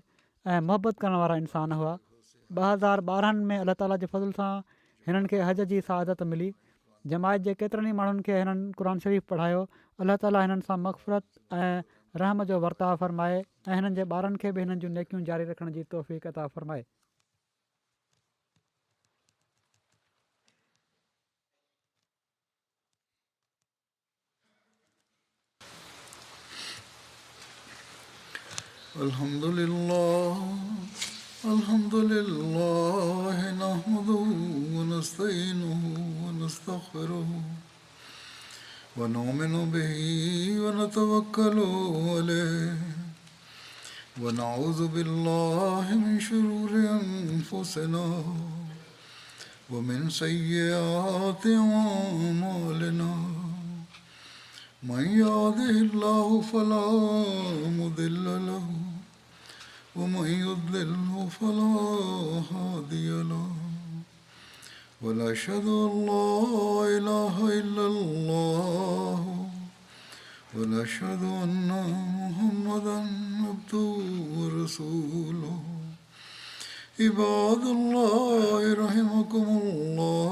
B: ऐं मुहबत करण वारा इंसान हुआ। 2012 में अलाह ताला जे फज़ल सां हिननि खे हज जी सआदत मिली। जमायत जे केतिरनि ई माण्हुनि खे हिननि क़ुर शरीफ़ पढ़ायो। अलाह ताला हिननि सां मग़फ़िरत ऐं रहम जो वर्ताव फ़रमाए ऐं हिननि जे ॿारनि खे बि हिननि जूं नेकियूं जारी रखण जी तौफ़ीक़ अता फ़रमाए।
A: अल्हम्दुलिल्लाह नहमदुहु व नस्तईनुहु व नस्तग़फिरुहु व नुमिनु बिही व नतवक्कलु अलैहि व नऊज़ु बिल्लाहि मिन शुरूरि अनफुसिना व मिन सय्यिआति अअमालिना मन यहदिहिल्लाहु फला मुदिल्ल लहु वमन युद्लिल्हु फला हादिय लहु वनशहदु अल्ला इलाहा इल्लल्लाह वनशहदु अन्ना मुहम्मदन अब्दुहु व रसूलुहु इबादुल्लाहि रहिमकुमुल्लाह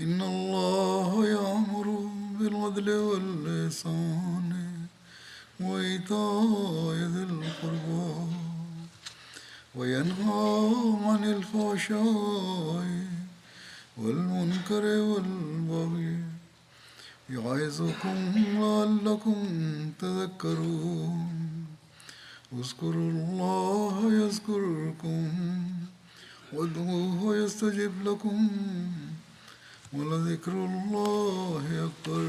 A: इन्नल्लाह यअमुरु बिल अदलि वल इहसानि وإيتاء ذي القربى وينهى عن الفحشاء والمنكر والبغي يعظكم لعلكم تذكرون اذكروا الله يذكركم وادعوه يستجب لكم ولذكر الله أكبر